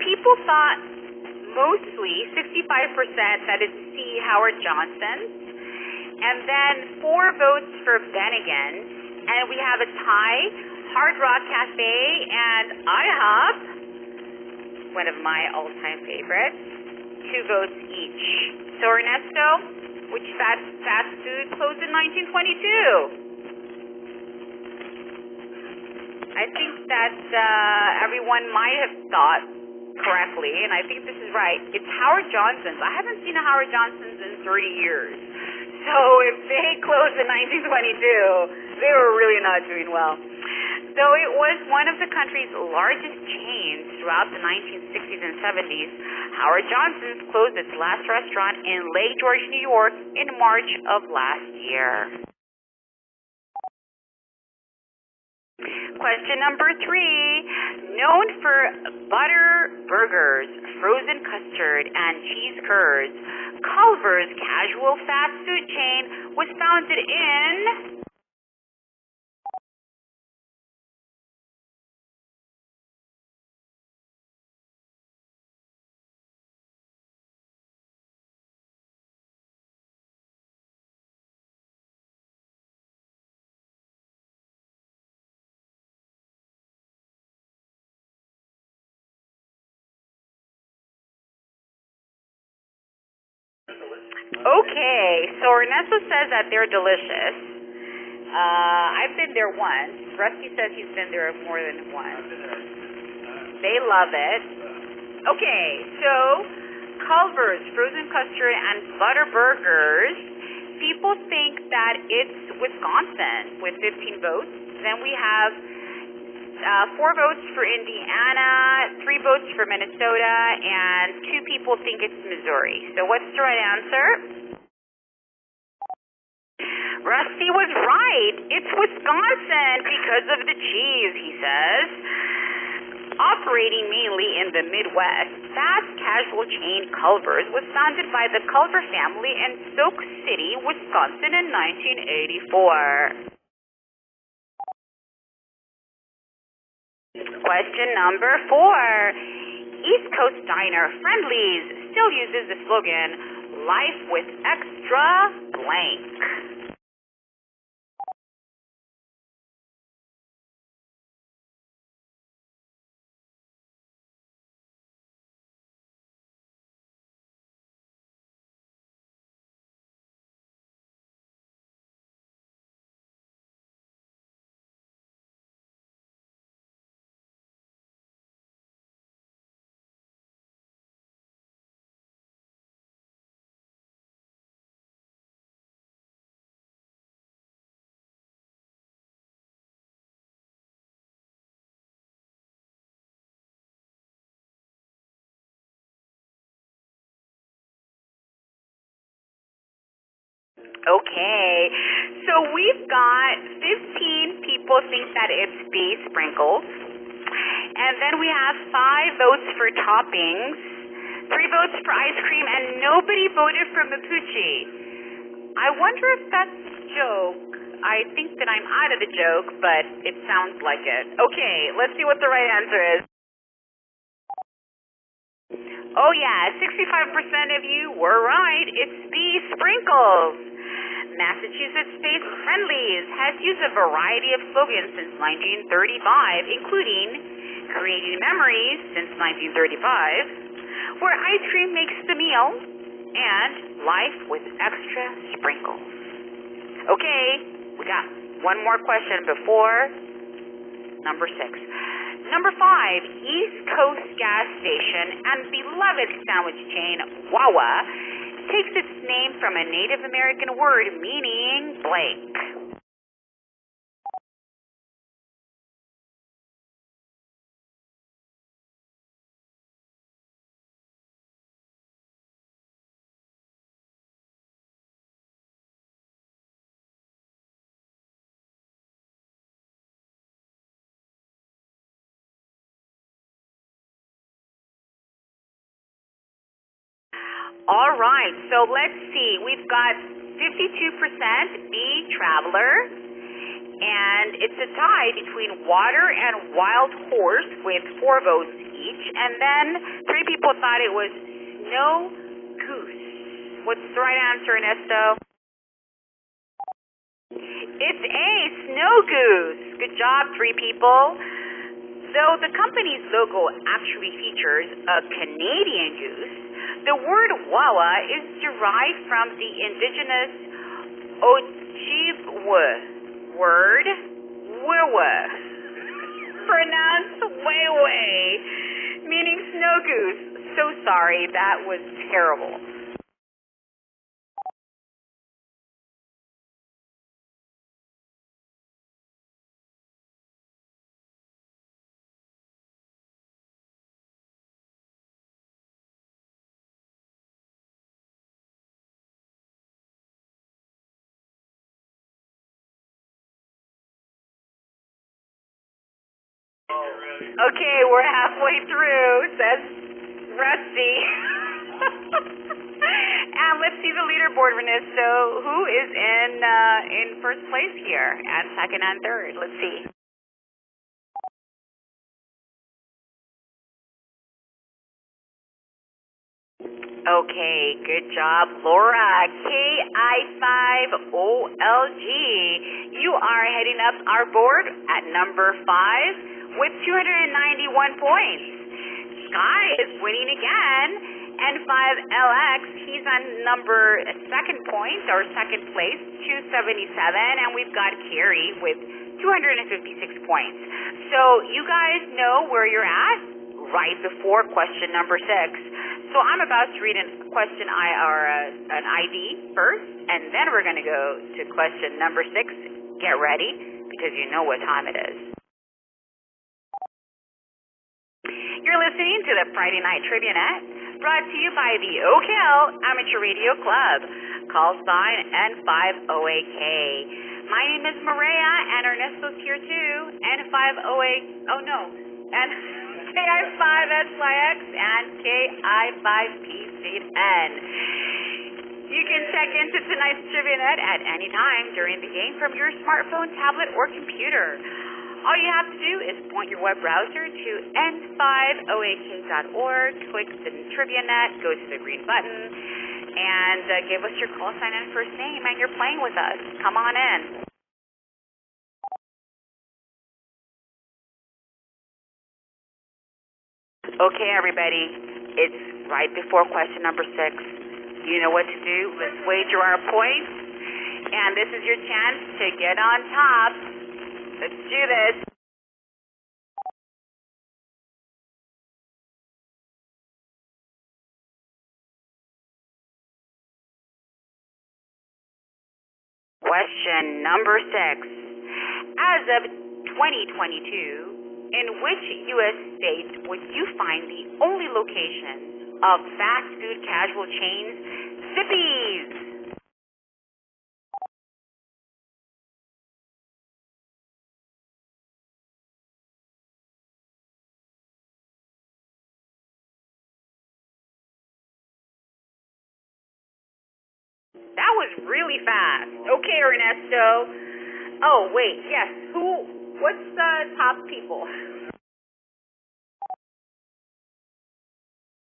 People thought mostly 65% that it's C. Howard Johnson, and then 4 votes for Bennigan's, and we have a tie, Hard Rock Cafe and IHOP, one of my all-time favorites, 2 votes each. So Ernesto, which fast food closed in 1922? I think that everyone might have thought correctly, and I think this is right. It's Howard Johnson's. I haven't seen a Howard Johnson's in 30 years. So if they closed in 1922, they were really not doing well. Though it was one of the country's largest chains throughout the 1960s and 70s, Howard Johnson's closed its last restaurant in Lake George, New York in March of last year. Question number 3. Known for butter burgers, frozen custard, and cheese curds, Culver's casual fast food chain was founded in... Okay, so Ernesto says that they're delicious. I've been there once. Rusty says he's been there more than once. They love it. Okay, so Culver's frozen custard and butter burgers. People think that it's Wisconsin with 15 votes. Then we have 4 votes for Indiana, 3 votes for Minnesota, and 2 people think it's Missouri. So what's the right answer? Rusty was right. It's Wisconsin because of the cheese, he says. Operating mainly in the Midwest, fast casual chain Culver's was founded by the Culver family in Sauk City, Wisconsin in 1984. Question number 4. East Coast Diner Friendly's still uses the slogan, "Life with extra blank." Okay, so we've got 15 people think that it's B, sprinkles. And then we have 5 votes for toppings, 3 votes for ice cream, and nobody voted for Mapuche. I wonder if that's a joke. I think that I'm out of the joke, but it sounds like it. Okay, let's see what the right answer is. Oh yeah, 65% of you were right. It's B, sprinkles. Massachusetts-based Friendly's has used a variety of slogans since 1935, including Creating Memories since 1935, Where Ice Cream Makes the Meal, and Life with Extra Sprinkles. Okay, we got one more question before number 6. Number 5, East Coast gas station and beloved sandwich chain Wawa takes its name from a Native American word meaning blank. All right, so let's see. We've got 52% B, Traveler, and it's a tie between Water and Wild Horse with 4 votes each, and then 3 people thought it was Snow Goose. What's the right answer, Ernesto? It's A, Snow Goose. Good job, 3 people. Though the company's logo actually features a Canadian goose, the word Wawa is derived from the indigenous Ojibwe word, Wiwa, pronounced Wewe, meaning snow goose. So sorry, that was terrible. Okay, we're halfway through, says Rusty. And let's see the leaderboard, Ernesto. Who is in first place here, and second and third? Let's see. Okay, good job, Laura. KI5OLG. You are heading up our board at number 5 with 291 points. Sky is winning again. N5LX, he's on number second place, 277, and we've got Carrie with 256 points. So you guys know where you're at right before question number 6. So I'm about to read an ID first, and then we're going to go to question number 6. Get ready, because you know what time it is. You're listening to the Friday Night Trivia Net, brought to you by the Oak Hill Amateur Radio Club. Call sign N5OAK. My name is Maria, and Ernesto's here too. KI5SYX and KI5PCN. You can check into tonight's Trivia Net at any time during the game from your smartphone, tablet, or computer. All you have to do is point your web browser to n5oak.org, click the Trivia Net, go to the green button, and give us your call sign and first name, and you're playing with us. Come on in. Okay, everybody, it's right before question number 6. You know what to do. Let's wager our points, and this is your chance to get on top. Let's do this. Question number 6. As of 2022, in which U.S. state would you find the only location of fast food casual chains, Zippy's? That was really fast. Okay, Ernesto. Oh, wait, yes. What's the top people?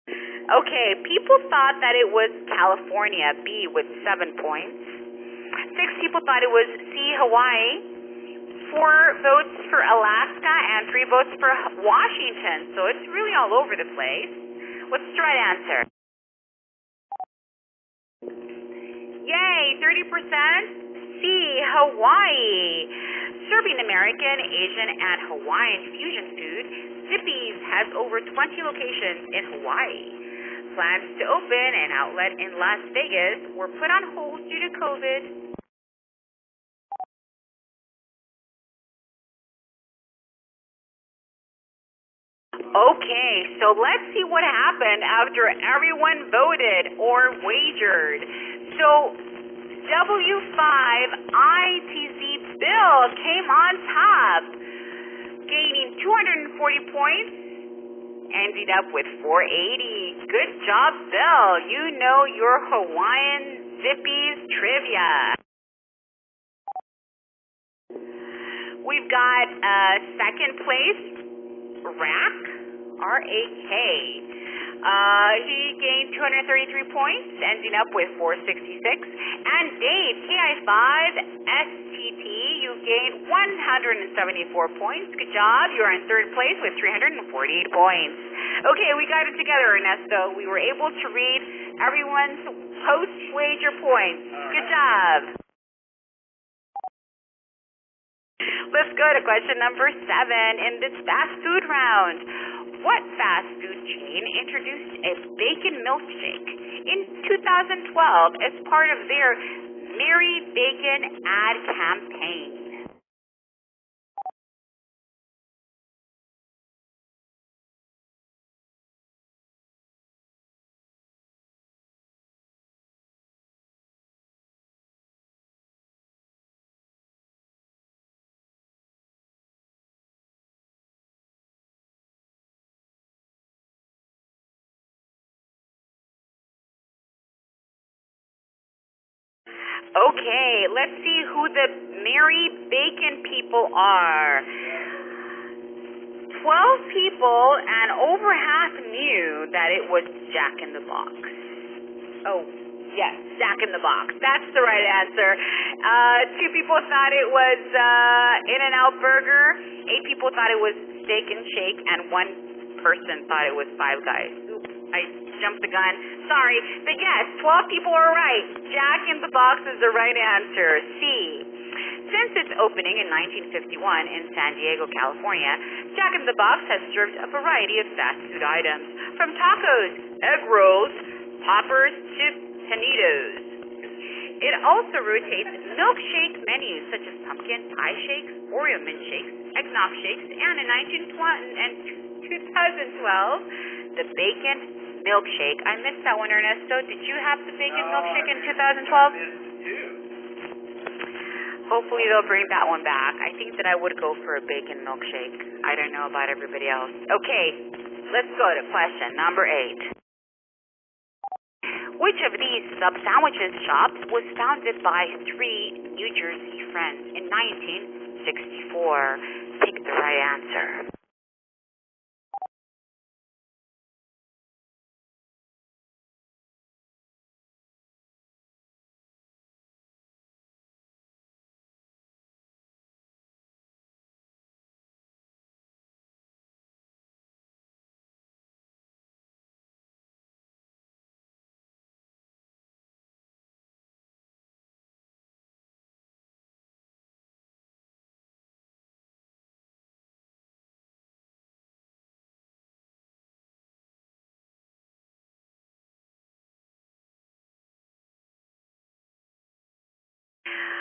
Okay, people thought that it was California, B, with 7 points. 6 people thought it was C, Hawaii. 4 votes for Alaska and 3 votes for Washington. So it's really all over the place. What's the right answer? Yay, 30%. C, Hawaii. Serving American, Asian, and Hawaiian fusion food, Zippy's has over 20 locations in Hawaii. Plans to open an outlet in Las Vegas were put on hold due to COVID. Okay, so let's see what happened after everyone voted or wagered. So W5ITZ Bill came on top, gaining 240 points, ended up with 480. Good job, Bill. You know your Hawaiian Zippy's trivia. We've got second place, Rack, R-A-K. He gained 233 points, ending up with 466. And Dave, KI5STT, you gained 174 points. Good job. You're in third place with 348 points. Okay, we got it together, Ernesto. We were able to read everyone's post-wager points. Good job. Let's go to question number 7 in this fast food round. What fast food chain introduced a bacon milkshake in 2012 as part of their Merry Bacon ad campaign? Okay, let's see who the Merry Bacon people are. 12 people, and over half knew that it was Jack in the Box. Oh, yes, Jack in the Box. That's the right answer. 2 people thought it was In-N-Out Burger. 8 people thought it was Steak and Shake, and 1 person thought it was Five Guys. Oops, I jumped the gun. Sorry, but yes, 12 people are right. Jack in the Box is the right answer. C. Since its opening in 1951 in San Diego, California, Jack in the Box has served a variety of fast food items, from tacos, egg rolls, poppers, to panitos. It also rotates milkshake menus such as pumpkin pie shakes, Oreo mint shakes, eggnog shakes, and in 2012, the bacon milkshake. I missed that one, Ernesto. Did you have the bacon milkshake in 2012? Hopefully they'll bring that one back. I think that I would go for a bacon milkshake. I don't know about everybody else. Okay, let's go to question number 8. Which of these sub-sandwiches shops was founded by 3 New Jersey friends in 1964? Pick the right answer.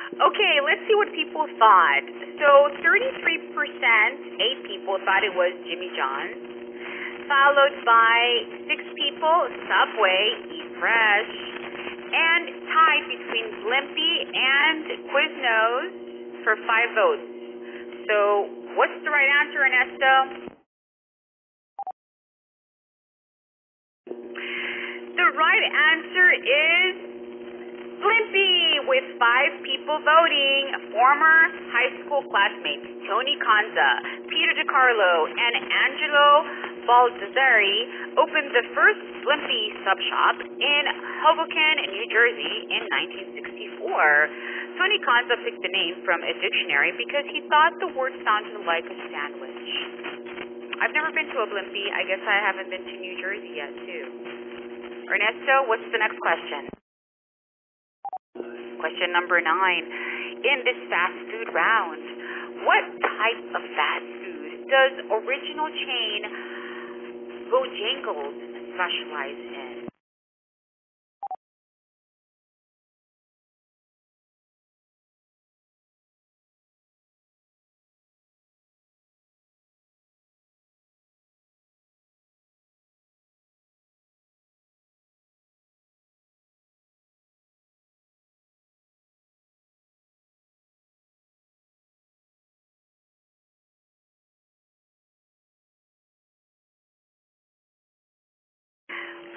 Okay, let's see what people thought. So 33%, 8 people thought it was Jimmy John's, followed by 6 people, Subway, Eat Fresh, and tied between Blimpie and Quiznos for 5 votes. So what's the right answer, Ernesto? The right answer is Blimpie, with 5 people voting. Former high school classmates Tony Conza, Peter DiCarlo, and Angelo Baldassari opened the first Blimpie sub shop in Hoboken, New Jersey in 1964. Tony Conza picked the name from a dictionary because he thought the word sounded like a sandwich. I've never been to a Blimpie. I guess I haven't been to New Jersey yet, too. Ernesto, what's the next question? Question number 9. In this fast food round, what type of fast food does original chain Bojangles specialize in?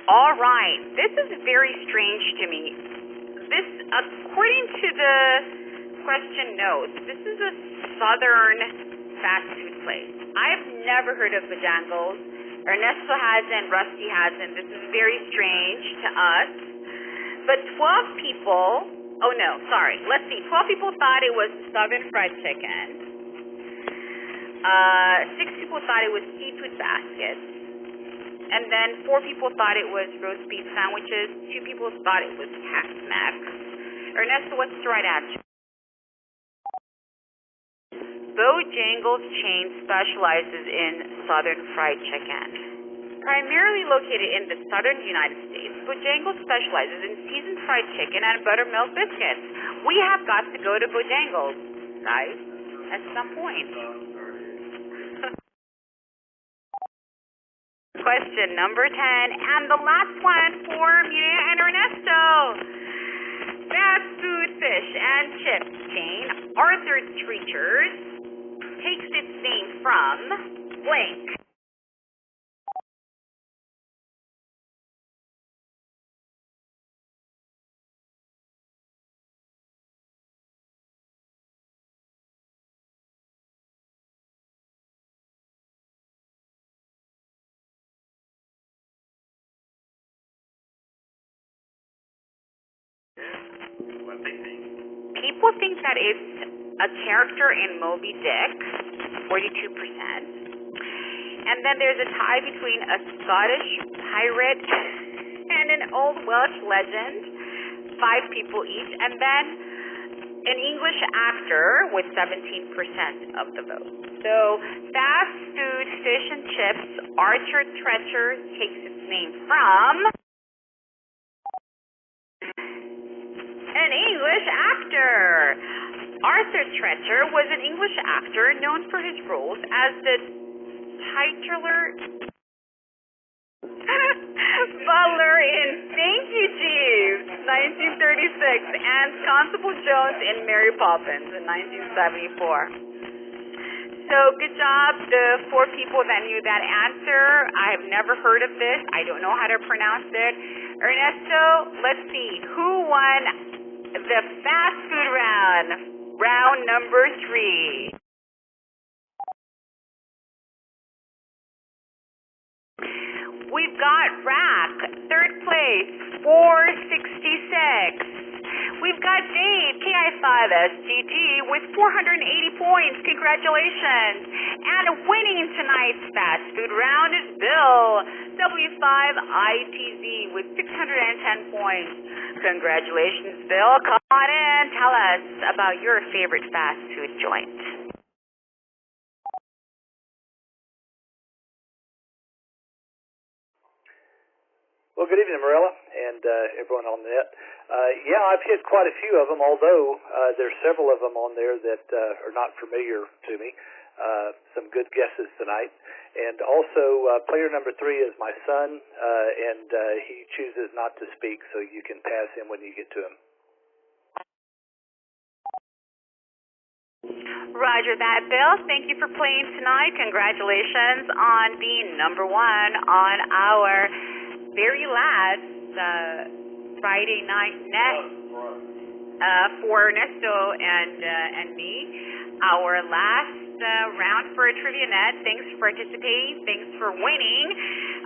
All right, this is very strange to me. This, according to the question notes, this is a southern fast food place. I've never heard of Bojangles. Ernesto hasn't, Rusty hasn't. This is very strange to us. But 12 people, oh no, sorry, let's see. 12 people thought it was Southern Fried Chicken. 6 people thought it was Seafood Basket. And then 4 people thought it was roast beef sandwiches. 2 people thought it was Tex-Mex. Ernesto, what's the right answer? Bojangles chain specializes in southern fried chicken. Primarily located in the southern United States, Bojangles specializes in seasoned fried chicken and buttermilk biscuits. We have got to go to Bojangles, guys, at some point. Question number 10, and the last one for Mireya and Ernesto. Fast food, fish, and chips chain Arthur Treacher's takes its name from blank. What they think. People think that it's a character in Moby Dick, 42%. And then there's a tie between a Scottish pirate and an old Welsh legend, 5 people each, and then an English actor with 17% of the vote. So fast food, fish and chips, Arthur Treacher takes its name from an English actor. Arthur Treacher was an English actor known for his roles as the titular butler in Thank You Jeeves, 1936, and Constable Jones in Mary Poppins in 1974. So good job, the 4 people that knew that answer. I have never heard of this. I don't know how to pronounce it. Ernesto, let's see. Who won the fast food round number 3? We've got Rack, 3rd place, 466. We've got Dave, KI5SGG, with 480 points. Congratulations. And winning tonight's fast food round is Bill, W5ITZ, with 610 points. Congratulations, Bill. Come on in. Tell us about your favorite fast food joint. Well, good evening, Marilla, and everyone on the net. Yeah, I've hit quite a few of them, although there's several of them on there that are not familiar to me. Some good guesses tonight. And also, player number 3 is my son, and he chooses not to speak, so you can pass him when you get to him. Roger that, Bill. Thank you for playing tonight. Congratulations on being number 1 on our very last Friday night net for Ernesto and me. Our last round for a trivia net. Thanks for participating. Thanks for winning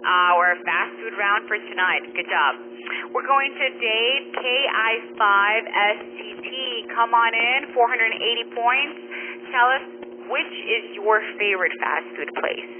our fast food round for tonight. Good job. We're going to Dave, KI5STT. Come on in, 480 points. Tell us, which is your favorite fast food place?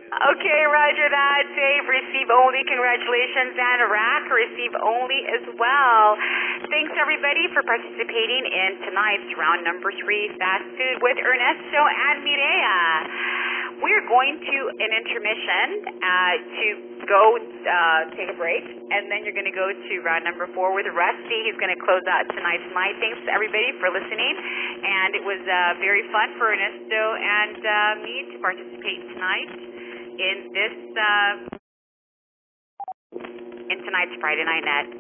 Okay, roger that. Dave, receive only. Congratulations. And Rack, receive only as well. Thanks, everybody, for participating in tonight's round number 3 fast food with Ernesto and Mireya. We're going to an intermission to go take a break, and then you're going to go to round number 4 with Rusty. He's going to close out tonight's night. Thanks, everybody, for listening. And it was very fun for Ernesto and me to participate tonight in this in tonight's Friday Night Net.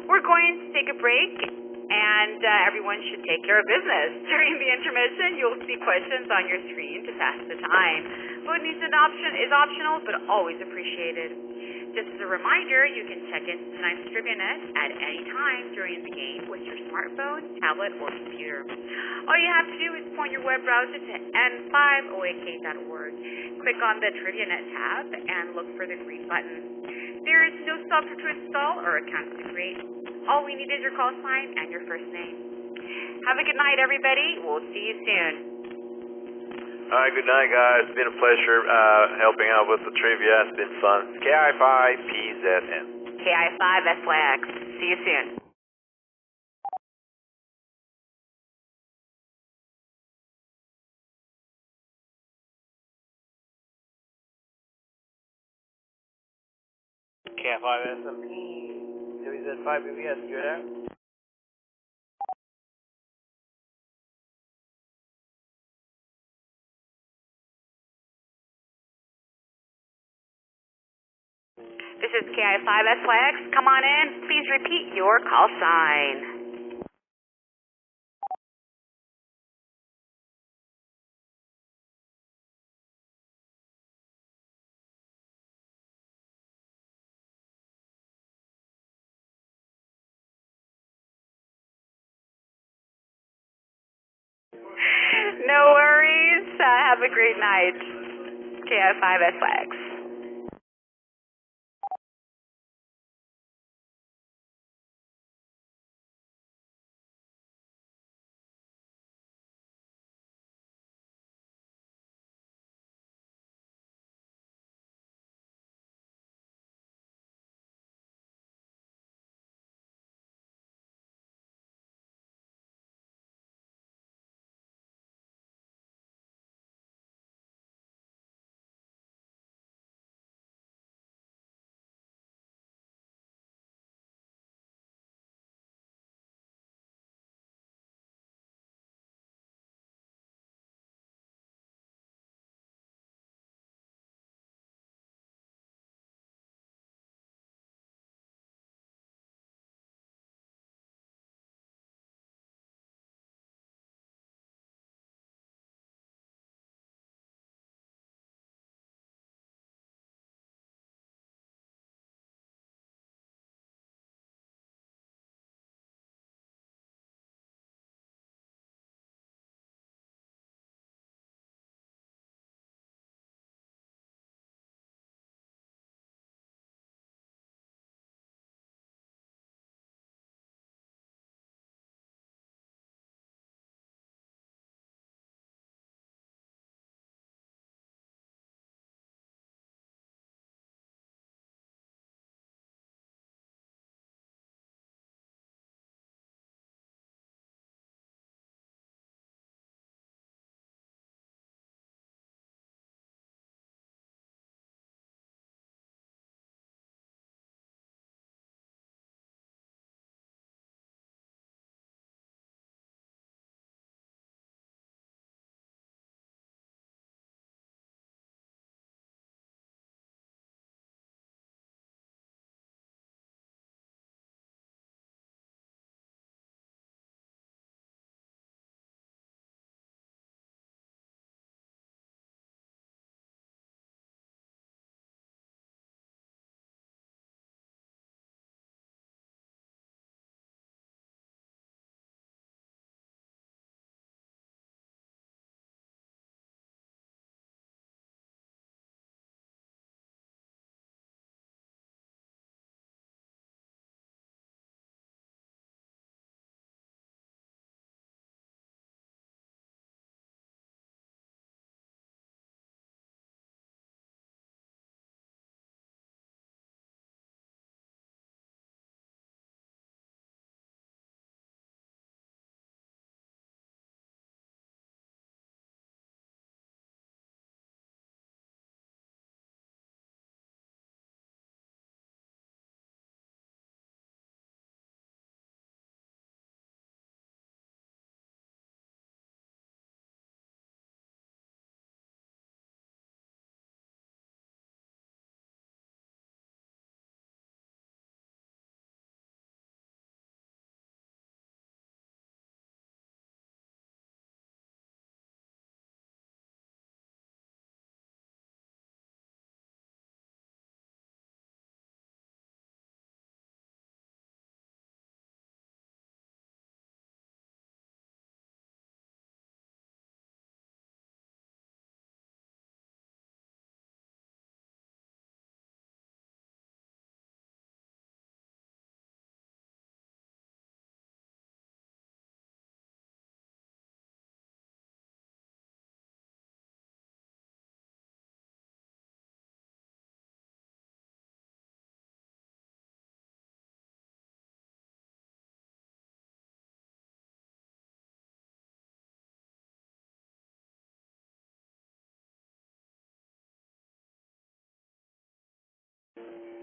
We're going to take a break, and everyone should take care of business. During the intermission, you'll see questions on your screen to pass the time. Voting is optional, but always appreciated. Just as a reminder, you can check in tonight's trivia net at any time during the game with your smartphone, tablet, or computer. All you have to do is point your web browser to n5oak.org. Click on the Trivia Net tab and look for the green button. There is no software to install or account to create. All we need is your call sign and your first name. Have a good night, everybody. We'll see you soon. All right, good night, guys. It's been a pleasure helping out with the trivia. It's been fun. KI5PZN. KI5SYX. See you soon. KI5SMP. WZ5BBS, you there? This is KI5SYX. Come on in. Please repeat your call sign. No worries. Have a great night. KI5SX.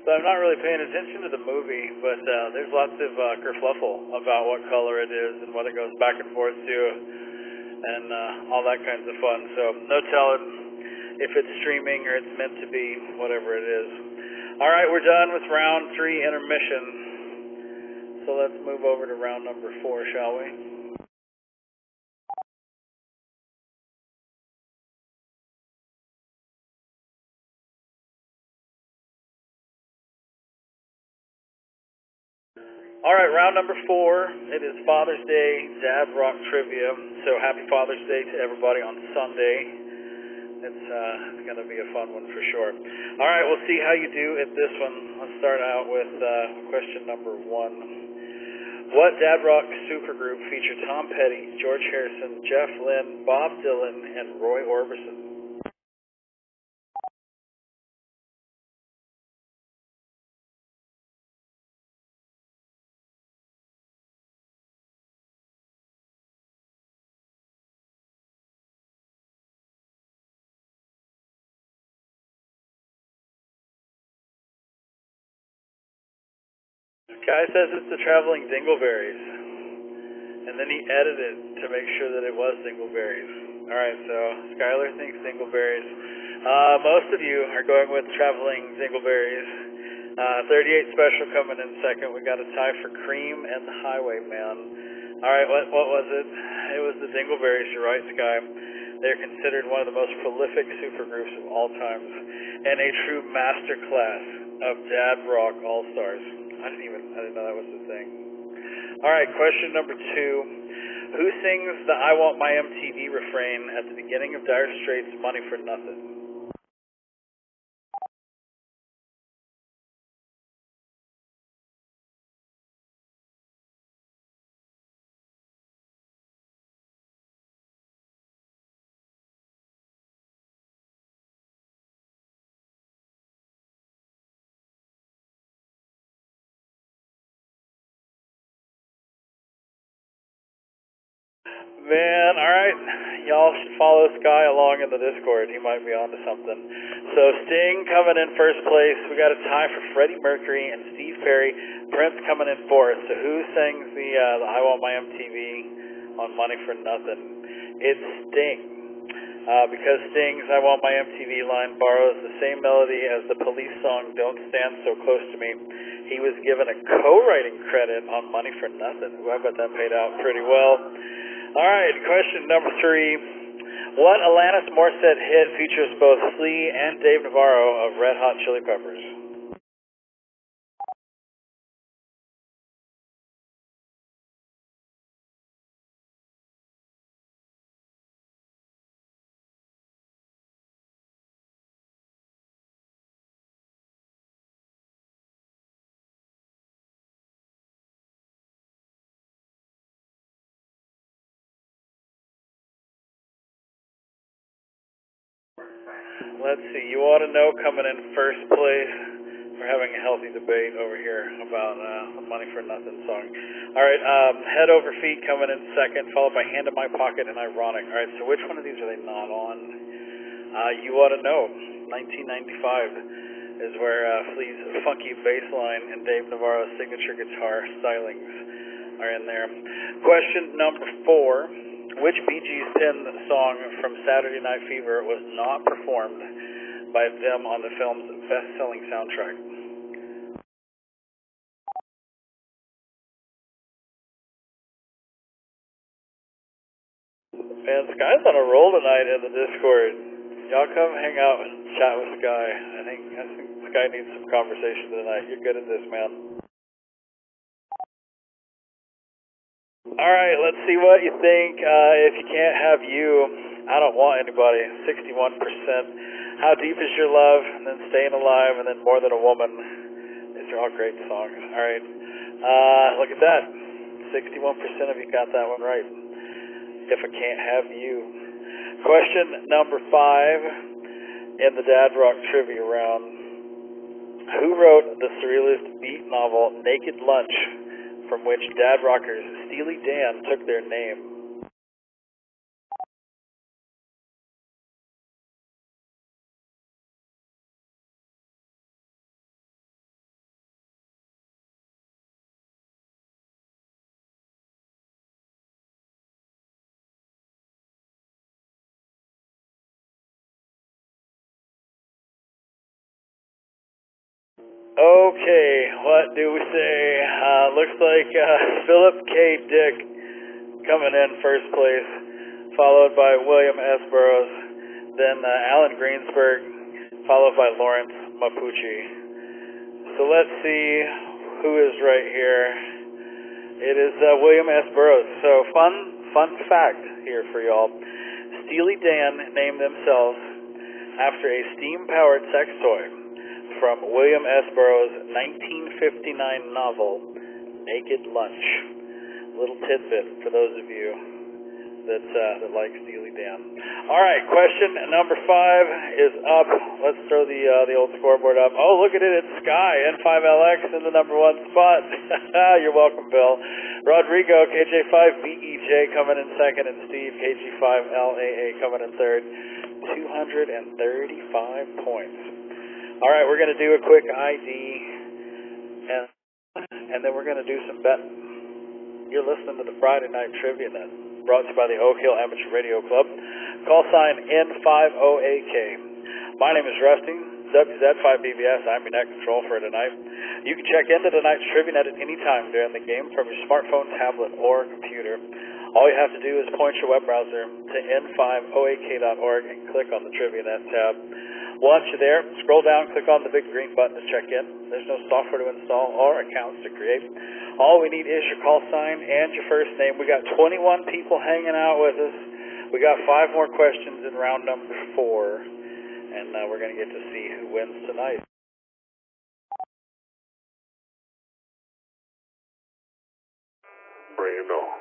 So I'm not really paying attention to the movie, but there's lots of kerfluffle about what color it is and what it goes back and forth to, and all that kinds of fun. So no telling if it's streaming or it's meant to be, whatever it is. All right, we're done with round 3 intermission. So let's move over to round number 4, shall we? All right, round number 4. It is Father's Day Dad Rock Trivia. So happy Father's Day to everybody on Sunday. It's going to be a fun one for sure. All right, we'll see how you do at this one. Let's start out with question number 1. What Dad Rock supergroup featured Tom Petty, George Harrison, Jeff Lynne, Bob Dylan, and Roy Orbison? Guy says it's the Traveling Dingleberries, and then he edited it to make sure that it was Dingleberries. All right, so Skylar thinks Dingleberries. Most of you are going with Traveling Dingleberries. 38 Special coming in second. We got a tie for Cream and the Highwayman. All right, what was it? It was the Dingleberries. You're right, Sky. They're considered one of the most prolific supergroups of all times, and a true masterclass of Dad Rock All-Stars. I didn't know that was the thing. All right, question number 2. Who sings the I Want My MTV refrain at the beginning of Dire Straits' Money for Nothing? Man, all right. Y'all should follow Sky along in the Discord. He might be onto something. So Sting coming in first place. We got a tie for Freddie Mercury and Steve Perry. Prince coming in fourth. So who sings the I Want My MTV on Money for Nothing? It's Sting. Because Sting's I Want My MTV line borrows the same melody as the Police song Don't Stand So Close to Me, he was given a co-writing credit on Money for Nothing. Ooh, I bet that paid out pretty well. All right, question number 3. What Alanis Morissette hit features both Flea and Dave Navarro of Red Hot Chili Peppers? Let's see, You Ought to Know coming in first place. We're having a healthy debate over here about the Money for Nothing song. All right, Head Over Feet coming in second, followed by Hand in My Pocket and Ironic. All right, so which one of these are they not on? You Ought to Know, 1995, is where Flea's funky bass line and Dave Navarro's signature guitar stylings are in there. Question number 4. Which Bee Gees penned song from Saturday Night Fever was not performed by them on the film's best-selling soundtrack? Man, Sky's on a roll tonight in the Discord. Y'all come hang out and chat with Sky. I think Sky needs some conversation tonight. You're good at this, man. All right, let's see what you think. If you can't have you, I don't want anybody. 61%. How Deep Is Your Love? And then Staying Alive, and then More Than a Woman. These are all great songs. All right. Look at that. 61% of you got that one right. If I Can't Have You. Question number 5 in the Dad Rock trivia round. Who wrote the surrealist beat novel Naked Lunch, from which Dad Rockers Steely Dan took their name? Okay, what do we say? Looks like Philip K. Dick coming in first place, followed by William S. Burroughs, then Alan Greensburg, followed by Lawrence Mapuche. So let's see who is right here. It is William S. Burroughs. So fun fact here for y'all. Steely Dan named themselves after a steam-powered sex toy from William S. Burroughs' 1959 novel, Naked Lunch. Little tidbit for those of you that like Steely Dan. All right, question number 5 is up. Let's throw the old scoreboard up. Oh, look at it. It's Sky, N5LX in the number 1 spot. You're welcome, Bill. Rodrigo, KJ5BEJ coming in second, and Steve, KG5LAA coming in third. 235 points. All right, we're going to do a quick ID, and then we're going to do some betting. You're listening to the Friday Night Trivia Net, brought to you by the Oak Hill Amateur Radio Club. Call sign N50AK. My name is Rusty, WZ5BBS. I'm your net control for tonight. You can check into tonight's Trivia Net at any time during the game from your smartphone, tablet, or computer. All you have to do is point your web browser to n5oak.org and click on the Trivia Net tab. Once you're there, scroll down, click on the big green button to check in. There's no software to install or accounts to create. All we need is your call sign and your first name. We got 21 people hanging out with us. We got 5 more questions in round number 4, and we're going to get to see who wins tonight. Bring it on.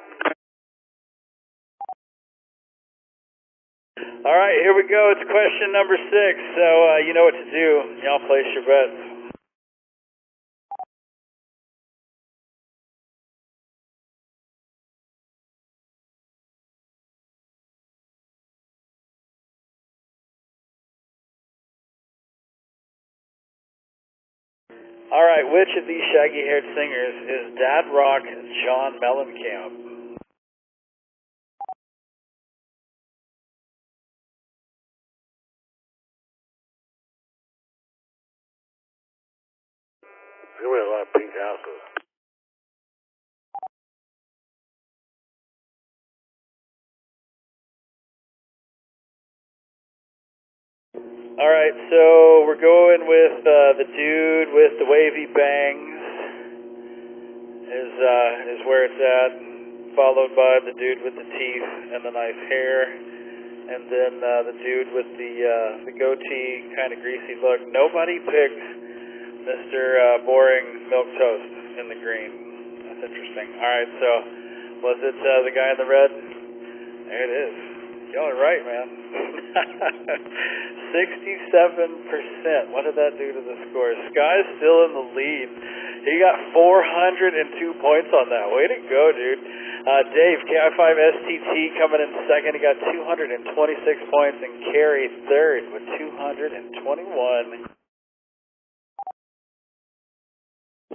All right, here we go. It's question number 6. So you know what to do. Y'all place your bets. All right, which of these shaggy-haired singers is Dad Rock John Mellencamp? There were a lot of pink houses. All right, so we're going with the dude with the wavy bangs is where it's at, followed by the dude with the teeth and the nice hair, and then the dude with the goatee, kind of greasy look. Nobody picked Mr. Boring Milk Toast in the green. That's interesting. All right, so was it the guy in the red? There it is. Y'all are right, man. 67%. What did that do to the score? Sky's still in the lead. He got 402 points on that. Way to go, dude. Dave, KI5STT coming in second. He got 226 points, and Carrie third with 221.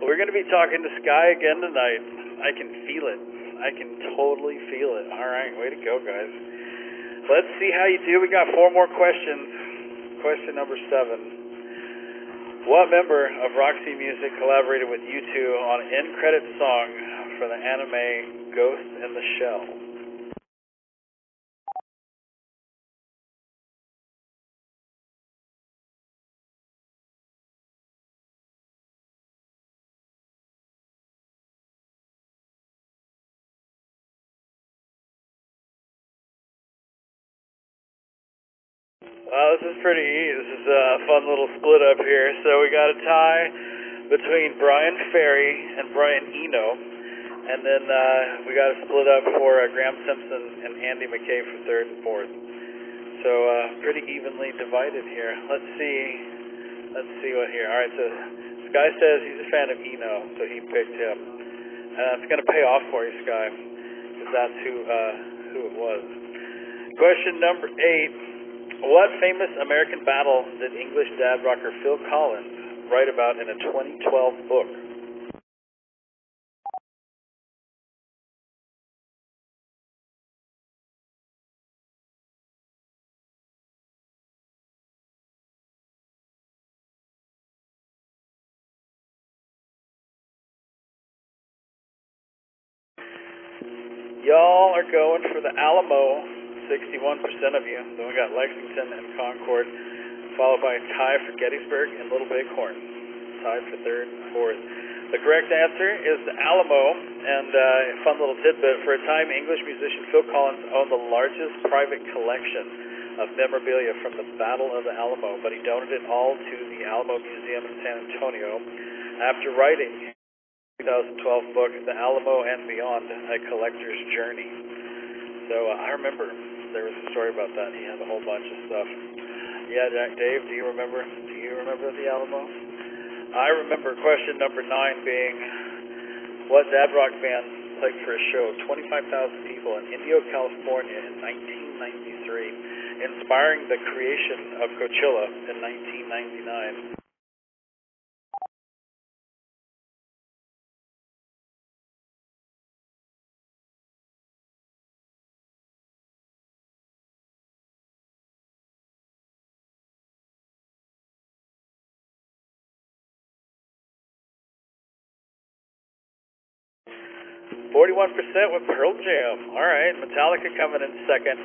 We're going to be talking to Sky again tonight. I can feel it. I can totally feel it. All right, way to go, guys. Let's see how you do. We got 4 more questions. Question number 7. What member of Roxy Music collaborated with U2 on an end credit song for the anime Ghost in the Shell? This is pretty easy. This is a fun little split up here. So we got a tie between Brian Ferry and Brian Eno, and then we got a split up for Graham Simpson and Andy McKay for third and fourth. So pretty evenly divided here. Let's see what here. All right, so Sky says he's a fan of Eno, so he picked him. It's going to pay off for you, Sky, because that's who it was. Question number 8. What famous American battle did English dad rocker Phil Collins write about in a 2012 book? Y'all are going for the Alamo. 61% of you. Then we got Lexington and Concord, followed by a tie for Gettysburg and Little Bighorn. Tied for third and fourth. The correct answer is the Alamo, and a fun little tidbit, for a time English musician Phil Collins owned the largest private collection of memorabilia from the Battle of the Alamo, but he donated it all to the Alamo Museum in San Antonio after writing his 2012 book, The Alamo and Beyond, A Collector's Journey. So I remember there was a story about that. He had a whole bunch of stuff. Yeah, Dave, do you remember the Alamo? I remember question number 9 being, what dad rock band played for a show of 25,000 people in Indio, California in 1993, inspiring the creation of Coachella in 1999? .41% with Pearl Jam. All right, Metallica coming in second.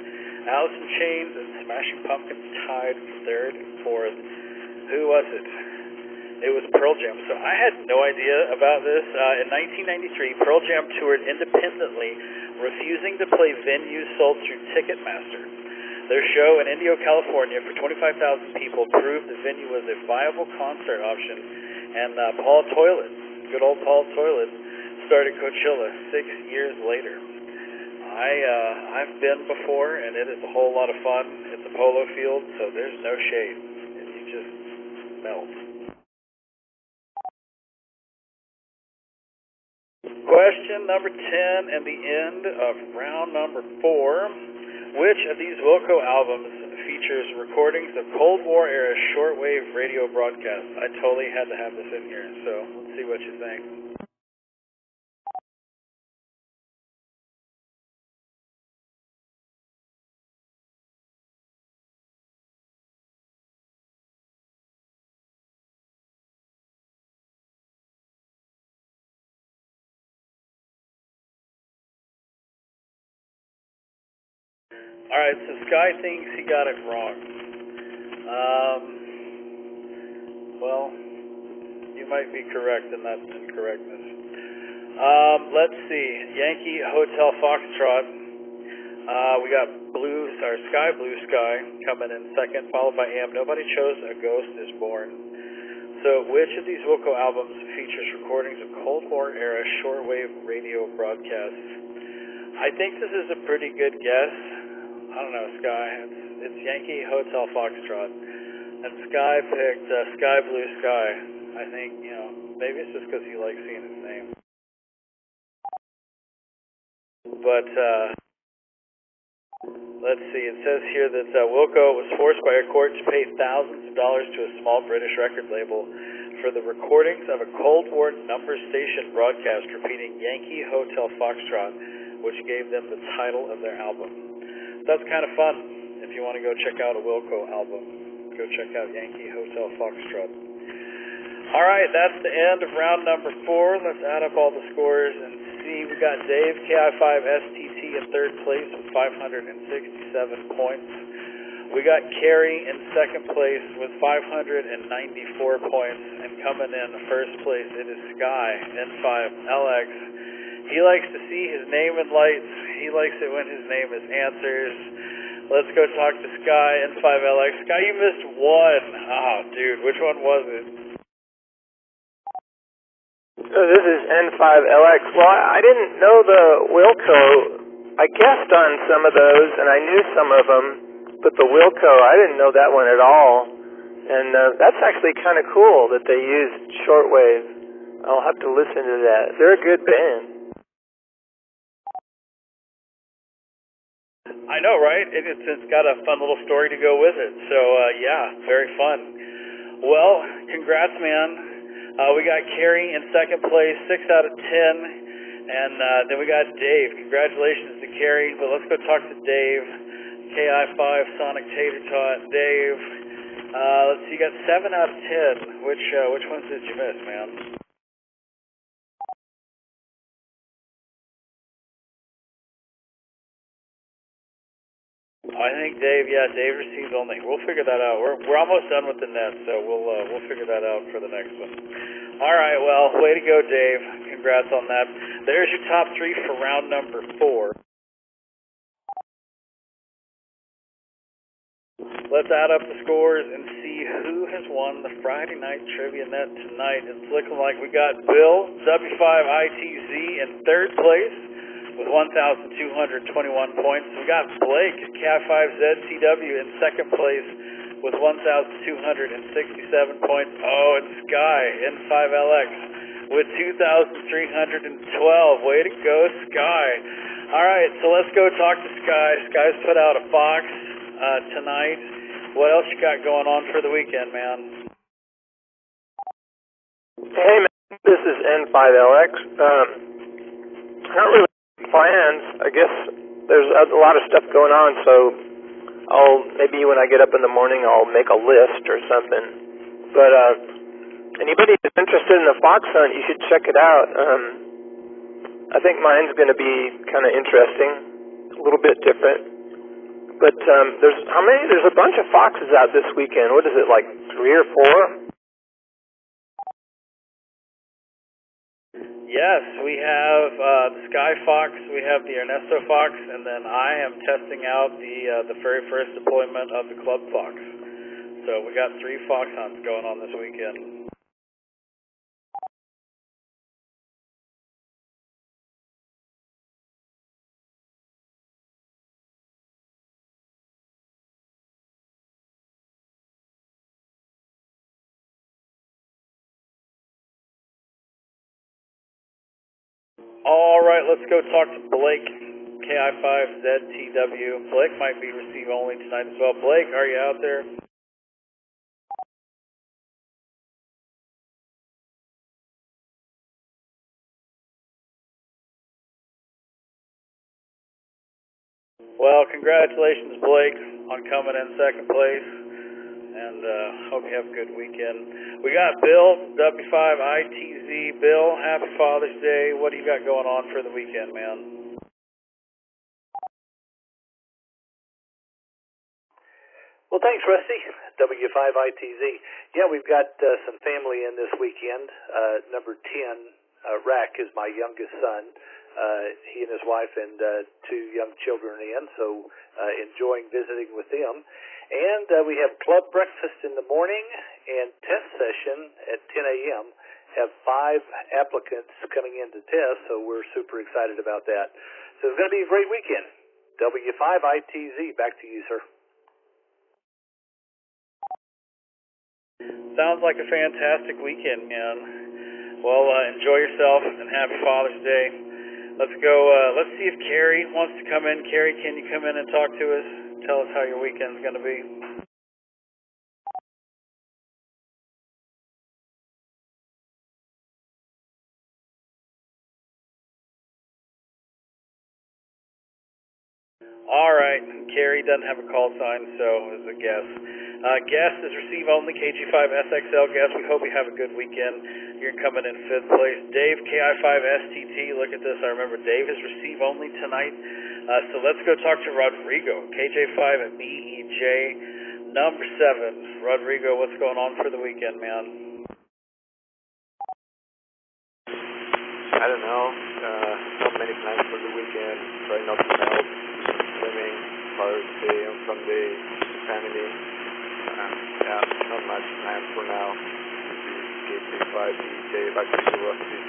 Alice in Chains and Smashing Pumpkins tied for third and fourth. Who was it? It was Pearl Jam. So I had no idea about this. In 1993, Pearl Jam toured independently, refusing to play venues sold through Ticketmaster. Their show in Indio, California for 25,000 people proved the venue was a viable concert option, and Paul Toilet, good old Paul Toilet, started Coachella 6 years later. I've been before, and it is a whole lot of fun. It's a polo field, so there's no shade, and you just melt. Question number 10 and the end of round number 4. Which of these Wilco albums features recordings of Cold War era shortwave radio broadcasts? I totally had to have this in here, so let's see what you think. Alright, so Sky thinks he got it wrong. Well, you might be correct in that incorrectness. Let's see. Yankee Hotel Foxtrot. We got Sky Blue Sky coming in second, followed by AM. Nobody chose A Ghost Is Born. So which of these Wilco albums features recordings of Cold War era shortwave radio broadcasts? I think this is a pretty good guess. I don't know, Sky. It's Yankee Hotel Foxtrot. And Sky picked Sky Blue Sky. I think, maybe it's just because he likes seeing his name. But, let's see. It says here that Wilco was forced by a court to pay thousands of dollars to a small British record label for the recordings of a Cold War number station broadcast repeating Yankee Hotel Foxtrot, which gave them the title of their album. That's kind of fun. If you want to go check out a Wilco album, go check out Yankee Hotel Foxtrot. All right, that's the end of round number 4. Let's add up all the scores and see. We got Dave, KI5STT in third place with 567 points. We got Kerry in second place with 594 points. And coming in first place, it is Sky, N5LX. He likes to see his name in lights. He likes it when his name is answers. Let's go talk to Sky, N5LX. Sky, you missed one. Oh, dude, which one was it? So this is N5LX. Well, I didn't know the Wilco. I guessed on some of those, and I knew some of them, but the Wilco, I didn't know that one at all. And that's actually kind of cool that they used shortwave. I'll have to listen to that. They're a good band. I know, right? It's got a fun little story to go with it. So, yeah, very fun. Well, congrats, man. We got Kerry in second place, 6 out of 10. And then we got Dave. Congratulations to Kerry. But let's go talk to Dave. KI5, Sonic Tater Tot. Dave, let's see, you got 7 out of 10. Which ones did you miss, man? I think Dave, Dave receives only. We'll figure that out. We're almost done with the net, so we'll figure that out for the next one. All right, well, way to go, Dave. Congrats on that. There's your top 3 for round number 4. Let's add up the scores and see who has won the Friday Night Trivia Net tonight. It's looking like we got Bill, W5ITZ, in 3rd place with 1,221 points. We got Blake, Cat5ZTW, in 2nd place with 1,267 points. Oh, and Sky, N5LX, with 2,312. Way to go, Sky. All right, so let's go talk to Sky. Sky's put out a Fox tonight. What else you got going on for the weekend, man? Hey, man, this is N5LX. Not really plans. I guess there's a lot of stuff going on, so maybe when I get up in the morning, I'll make a list or something. But anybody that's interested in the fox hunt, you should check it out. I think mine's going to be kind of interesting, a little bit different. But there's how many? There's a bunch of foxes out this weekend. What is it, like 3 or 4? Yes, we have the Sky Fox, we have the Ernesto Fox, and then I am testing out the very first deployment of the Club Fox. So we got 3 fox hunts going on this weekend. All right, let's go talk to Blake, KI5ZTW. Blake might be receive only tonight as well. Blake, are you out there? Well, congratulations, Blake, on coming in 2nd place, and hope you have a good weekend. We got Bill, W5ITZ. Bill, happy Father's Day. What do you got going on for the weekend, man? Well, thanks, Rusty. W5ITZ. Yeah, we've got some family in this weekend. Number 10, Rack, is my youngest son. He and his wife and 2 young children in, so enjoying visiting with them. And we have club breakfast in the morning and test session at 10 a.m. Have 5 applicants coming in to test, so we're super excited about that. So it's going to be a great weekend. W5ITZ, back to you, sir. Sounds like a fantastic weekend, man. Well, enjoy yourself and happy Father's Day. Let's go, let's see if Carrie wants to come in. Carrie, can you come in and talk to us? Tell us how your weekend's going to be. All right, Carrie doesn't have a call sign, so is a guess. Guest is receive only, KG5SXL guest. We hope you have a good weekend. You're coming in 5th place. Dave, KI5STT. Look at this. I remember Dave is receive only tonight. So let's go talk to Rodrigo, KJ5BEJ, number 7. Rodrigo, what's going on for the weekend, man? I don't know. Not many plans for the weekend. Try not to melt. Swimming, Father's Day on Sunday, family. Yeah, not much plans for now. KJ5BJ, back to you, Rusty.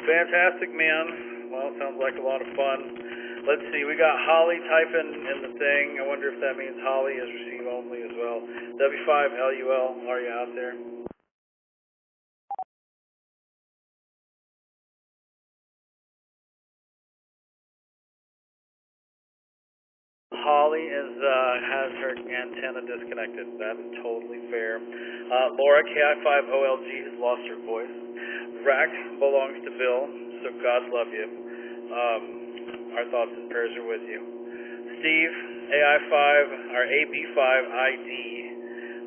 Fantastic, man. Well, sounds like a lot of fun. Let's see, we got Holly typing in the thing. I wonder if that means Holly is receive only as well. W5LUL, are you out there? Holly has her antenna disconnected. That is totally fair. Laura, KI5OLG, has lost her voice. Rack belongs to Bill, so God love you. Our thoughts and prayers are with you. Steve, AI5, or AB5ID.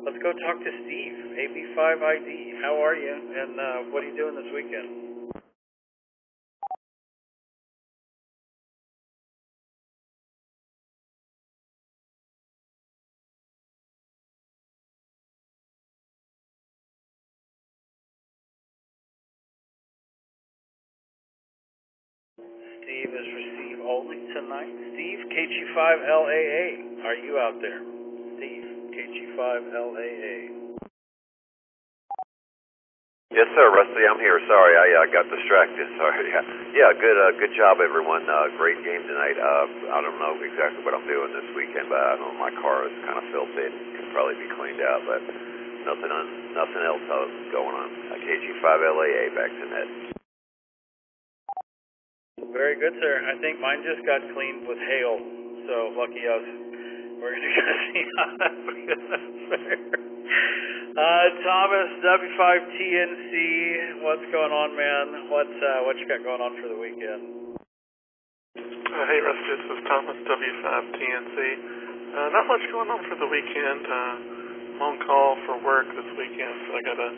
Let's go talk to Steve, AB5ID. How are you, and what are you doing this weekend? Steve is receive only tonight. Steve, KG5LAA, are you out there? Steve, KG5LAA. Yes, sir, Rusty. I'm here. Sorry, I got distracted. Sorry. Yeah, good job, everyone. Great game tonight. I don't know exactly what I'm doing this weekend, but I know my car is kind of filthy. Can probably be cleaned out, but nothing else going on. KG5LAA back to net. Very good, sir. I think mine just got cleaned with hail, so lucky us. We're going to go see how that goes. Thomas, W5TNC, what's going on, man? What you got going on for the weekend? Hey, Rusty, this is Thomas, W5TNC. Not much going on for the weekend. I'm on call for work this weekend, so I got to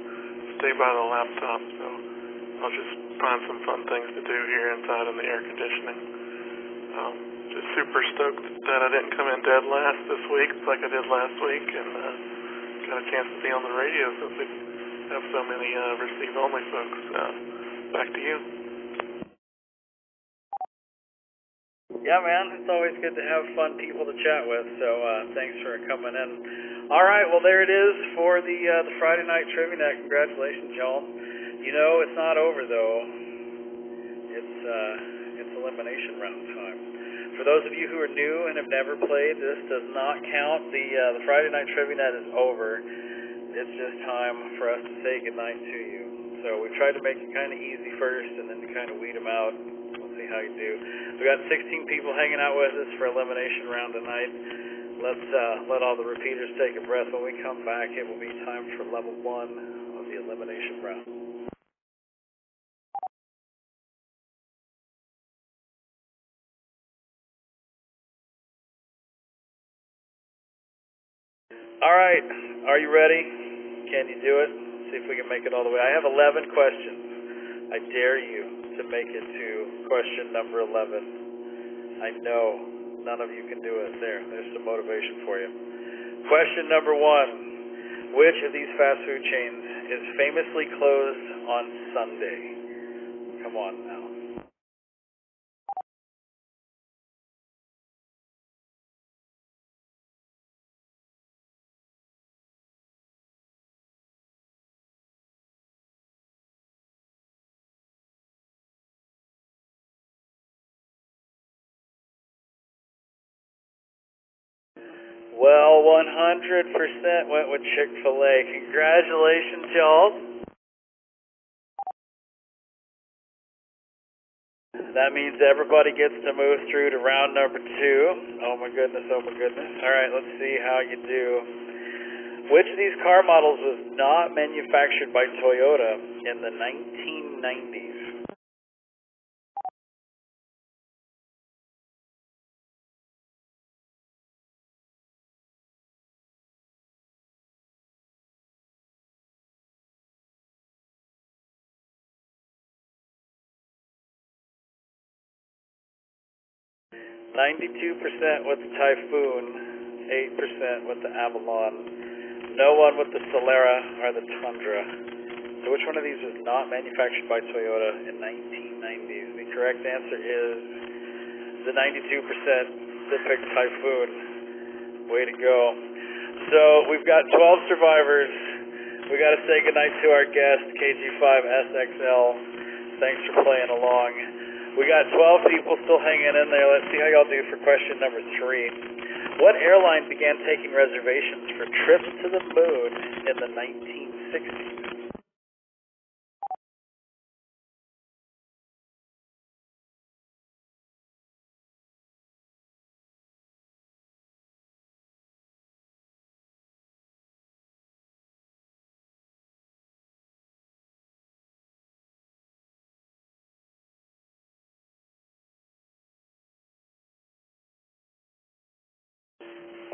stay by the laptop, so I'll just find some fun things to do here inside in the air conditioning. Just super stoked that I didn't come in dead last this week like I did last week, and got a chance to be on the radio since we have so many receive-only folks. Back to you. Yeah, man, it's always good to have fun people to chat with, so thanks for coming in. All right, well, there it is for the Friday night Trivia Night. Congratulations, y'all. You know, it's not over, though. It's elimination round time. For those of you who are new and have never played, this does not count. The Friday night Trivia Night is over. It's just time for us to say goodnight to you. So we tried to make it kind of easy first and then kind of weed them out. We'll see how you do. We got 16 people hanging out with us for elimination round tonight. Let's let all the repeaters take a breath. When we come back, it will be time for level 1 of the elimination round. All right, are you ready? Can you do it? See if we can make it all the way. I have 11 questions. I dare you to make it to question number 11. I know none of you can do it. There's some motivation for you. Question number 1. Which of these fast food chains is famously closed on Sunday? Come on now. Well, 100% went with Chick-fil-A. Congratulations, y'all. That means everybody gets to move through to round number 2. Oh my goodness, oh my goodness. All right, let's see how you do. Which of these car models was not manufactured by Toyota in the 1990s? %, with the Typhoon, 8% with the Avalon, no one with the Solera or the Tundra. So which one of these was not manufactured by Toyota in 1990s? The correct answer is the 92% that picked Typhoon. Way to go. So we've got 12 survivors. We got to say goodnight to our guest, KG5SXL. Thanks for playing along. We got 12 people still hanging in there. Let's see how y'all do for question number 3. What airline began taking reservations for trips to the moon in the 1960s?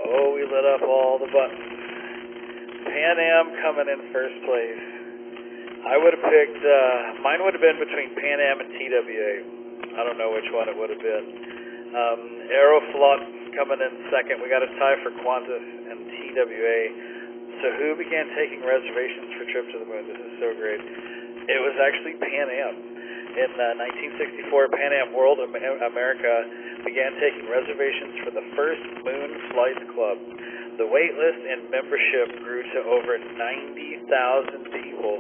Oh, we lit up all the buttons. Pan Am coming in first place. I would have picked, mine would have been between Pan Am and TWA. I don't know which one it would have been. Aeroflot coming in second. We got a tie for Qantas and TWA. So who began taking reservations for trips to the moon? This is so great. It was actually Pan Am. In 1964, Pan Am World America began taking reservations for the first Moon Flights Club. The wait list and membership grew to over 90,000 people,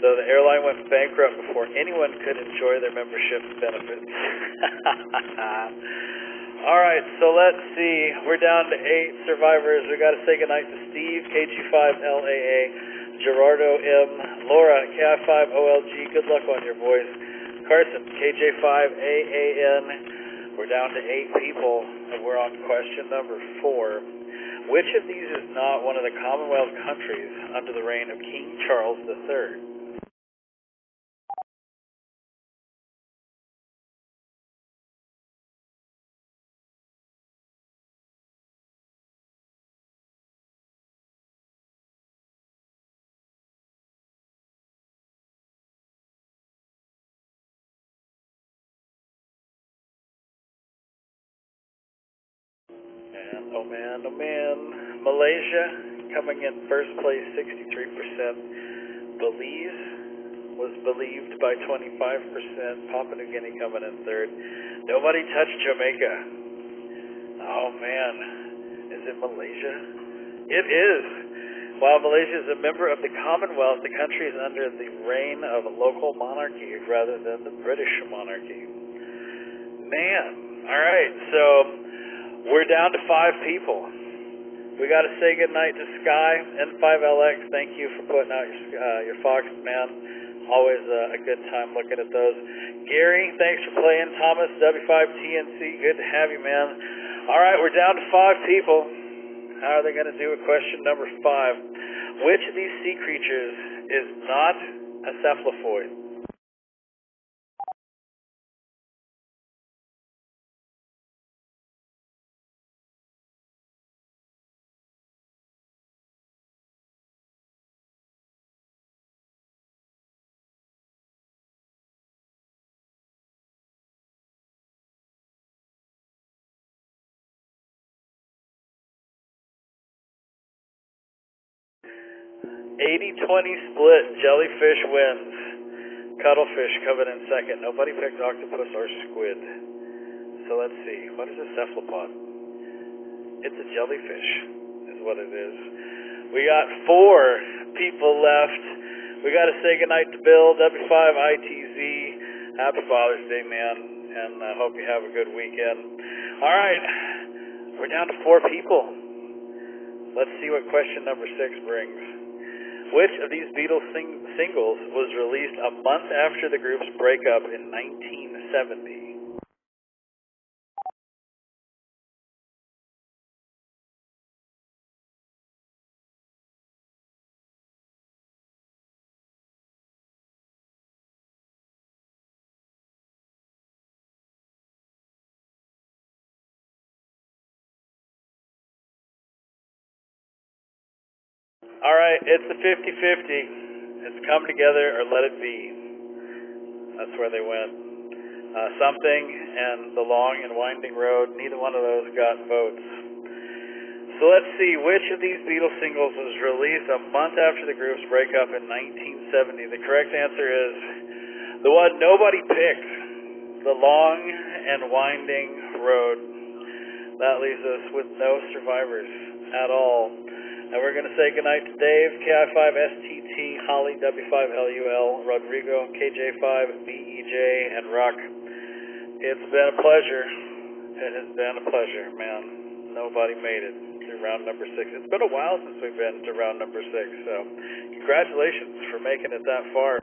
though the airline went bankrupt before anyone could enjoy their membership benefits. All right, so let's see. We're down to 8 survivors. We got to say goodnight to Steve, KG5LAA, Gerardo M, Laura, KI5OLG. Good luck on your voice. Carson, KJ5AAN. We're down to 8 people, and we're on question number 4. Which of these is not one of the Commonwealth countries under the reign of King Charles III? And oh man, Malaysia coming in first place, 63%. Belize was believed by 25%. Papua New Guinea coming in third. Nobody touched Jamaica. Oh man, is it Malaysia? It is. While Malaysia is a member of the Commonwealth, the country is under the reign of a local monarchy rather than the British monarchy. Man, all right, so we're down to 5 people. We got to say goodnight to Sky, N5LX. Thank you for putting out your Fox, man. Always a good time looking at those. Gary, thanks for playing. Thomas, W5TNC, good to have you, man. All right, we're down to 5 people. How are they going to do with question number 5? Which of these sea creatures is not a cephalophoid? $80-20 split. Jellyfish wins. Cuttlefish coming in second. Nobody picked octopus or squid. So let's see. What is a cephalopod? It's a jellyfish, is what it is. We got 4 people left. We got to say goodnight to Bill, W5ITZ. Happy Father's Day, man, and I hope you have a good weekend. All right, we're down to 4 people. Let's see what question number 6 brings. Which of these Beatles singles was released a month after the group's breakup in 1970? All right, it's a 50-50. It's Come Together or Let It Be. That's where they went. Something and The Long and Winding Road, neither one of those got votes. So let's see, which of these Beatles singles was released a month after the group's breakup in 1970? The correct answer is the one nobody picked, The Long and Winding Road. That leaves us with no survivors at all. And we're going to say goodnight to Dave, KI5STT, Holly, W5LUL, Rodrigo, KJ5BEJ, and Rock. It's been a pleasure. It has been a pleasure, man. Nobody made it through round number 6. It's been a while since we've been to round number 6, so congratulations for making it that far.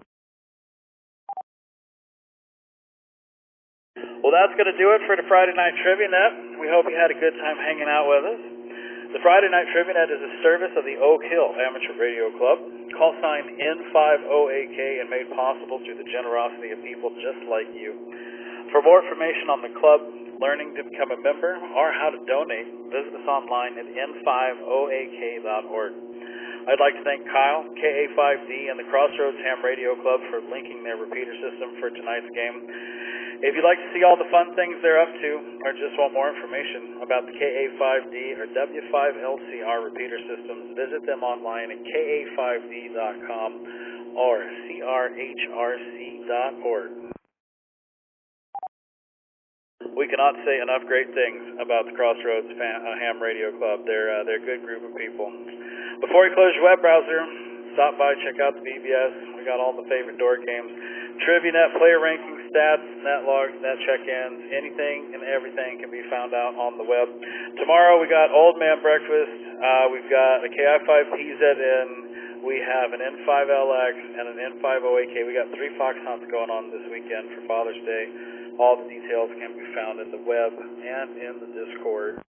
Well, that's going to do it for the Friday Night Trivia Net. We hope you had a good time hanging out with us. The Friday Night Trivia Net is a service of the Oak Hill Amateur Radio Club, call sign N50AK, and made possible through the generosity of people just like you. For more information on the club, learning to become a member, or how to donate, visit us online at n50ak.org. I'd like to thank Kyle, KA5D, and the Crossroads Ham Radio Club for linking their repeater system for tonight's game. If you'd like to see all the fun things they're up to, or just want more information about the KA5D or W5LCR repeater systems, visit them online at ka5d.com or crhrc.org. we cannot say enough great things about the Crossroads Ham Radio Club. They're a good group of people. Before you close your web browser, stop by, check out the BBS. We got all the favorite door games, TriviaNet, player rankings, stats, net logs, net check-ins, anything and everything can be found out on the web. Tomorrow we got Old Man Breakfast. We've got a KI5PZN. We have an N5LX and an N50AK. We got 3 fox hunts going on this weekend for Father's Day. All the details can be found in the web and in the Discord.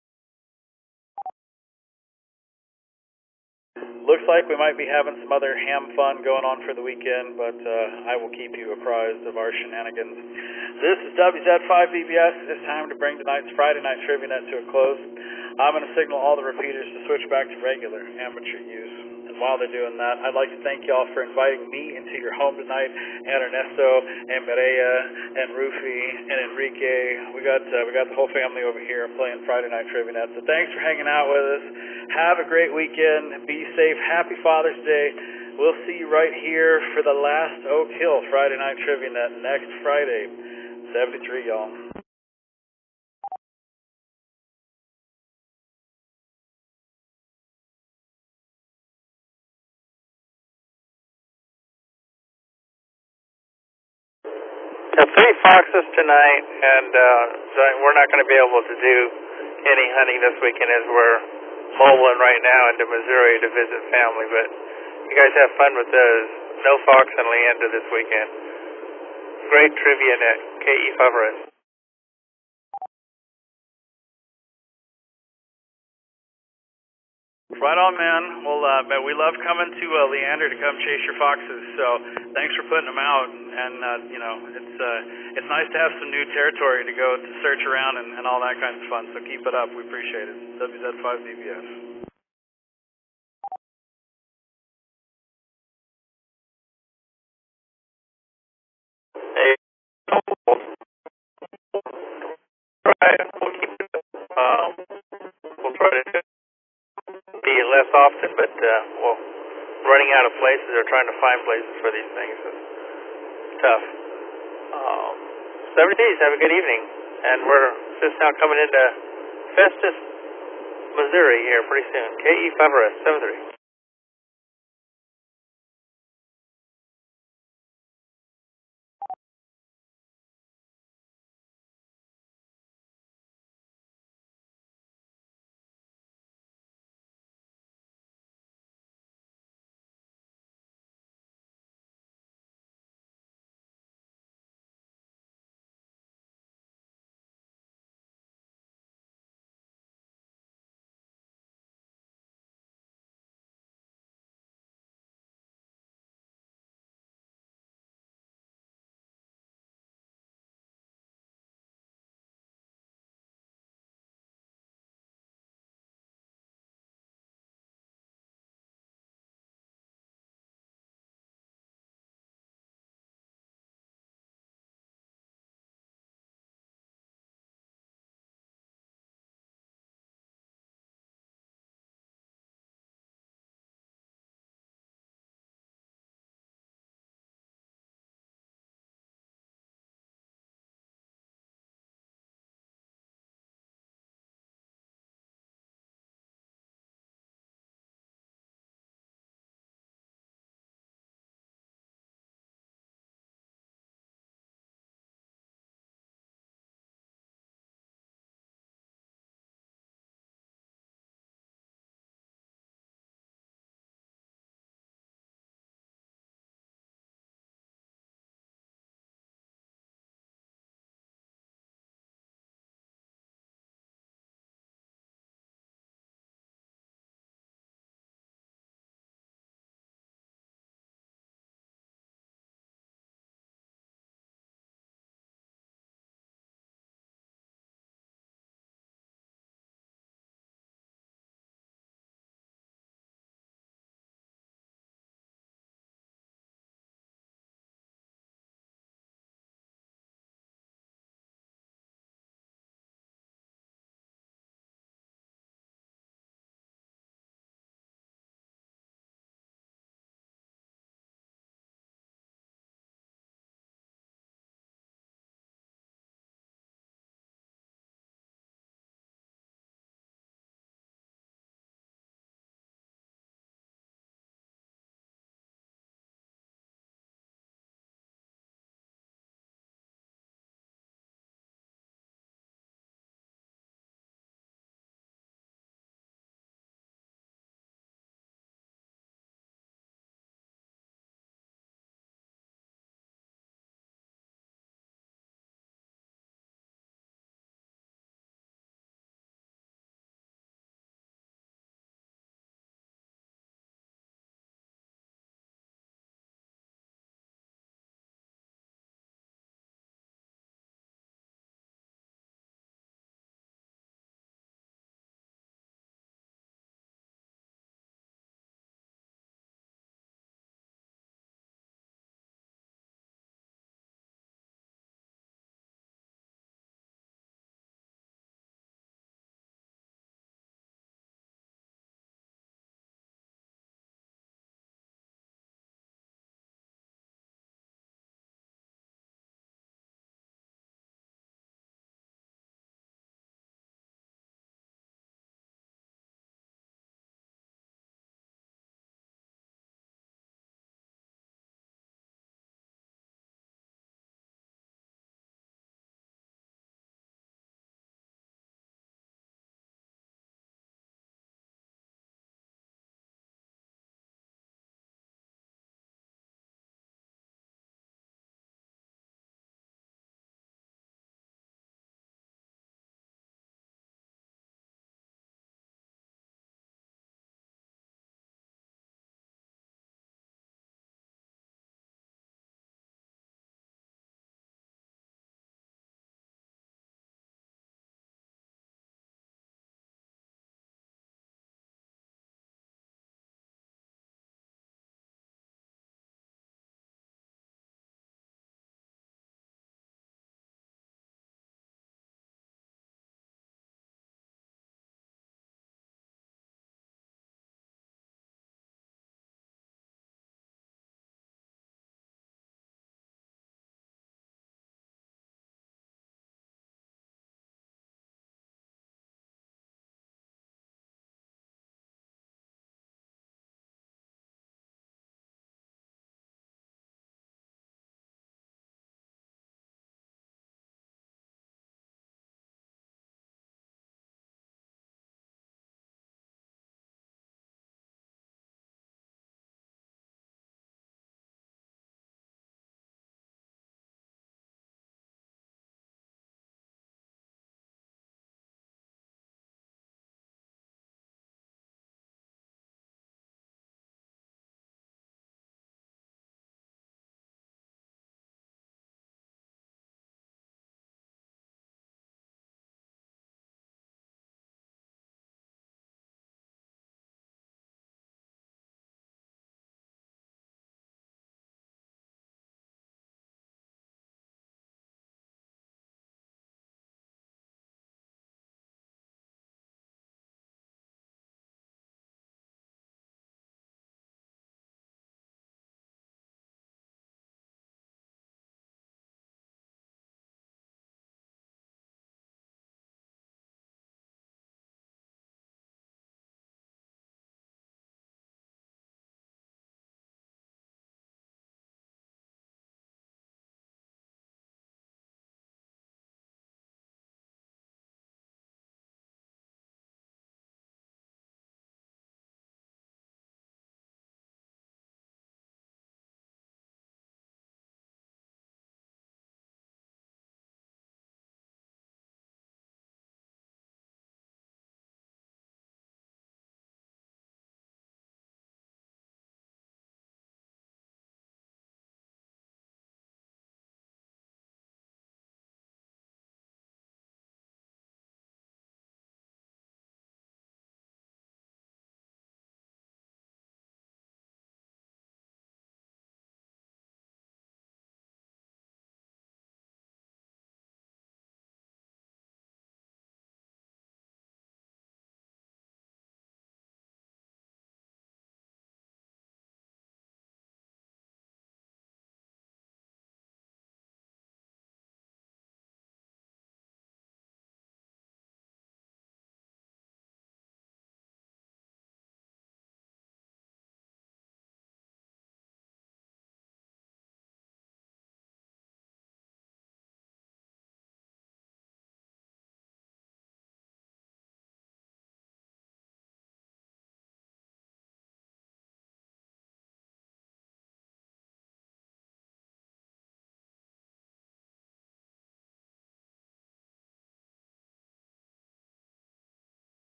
Looks like we might be having some other ham fun going on for the weekend, but I will keep you apprised of our shenanigans. This is WZ5VBS. It's time to bring tonight's Friday Night TriviaNet to a close. I'm going to signal all the repeaters to switch back to regular amateur use. And while they're doing that, I'd like to thank y'all for inviting me into your home tonight, and Ernesto, and Mireya, and Rufy, and Enrique. We got the whole family over here playing Friday Night TriviaNet. So thanks for hanging out with us. Have a great weekend. Be safe. Happy Father's Day. We'll see you right here for the last Oak Hill Friday Night TriviaNet next Friday. 73, y'all. Have 3 foxes tonight, and so we're not going to be able to do any hunting this weekend as we're mobiling right now into Missouri to visit family, but you guys have fun with those. No fox and Leander this weekend. Great TriviaNet, KE Favres. Right on, man. Well, we love coming to Leander to come chase your foxes. So thanks for putting them out. And it's nice to have some new territory to go to search around and all that kind of fun. So keep it up. We appreciate it. WZ5VBS. Hey, right. We'll keep it. We'll try to be less often, but we're running out of places or trying to find places for these things is tough. 7 days, have a good evening. And we're just now coming into Festus, Missouri here pretty soon. KE Favres, 73.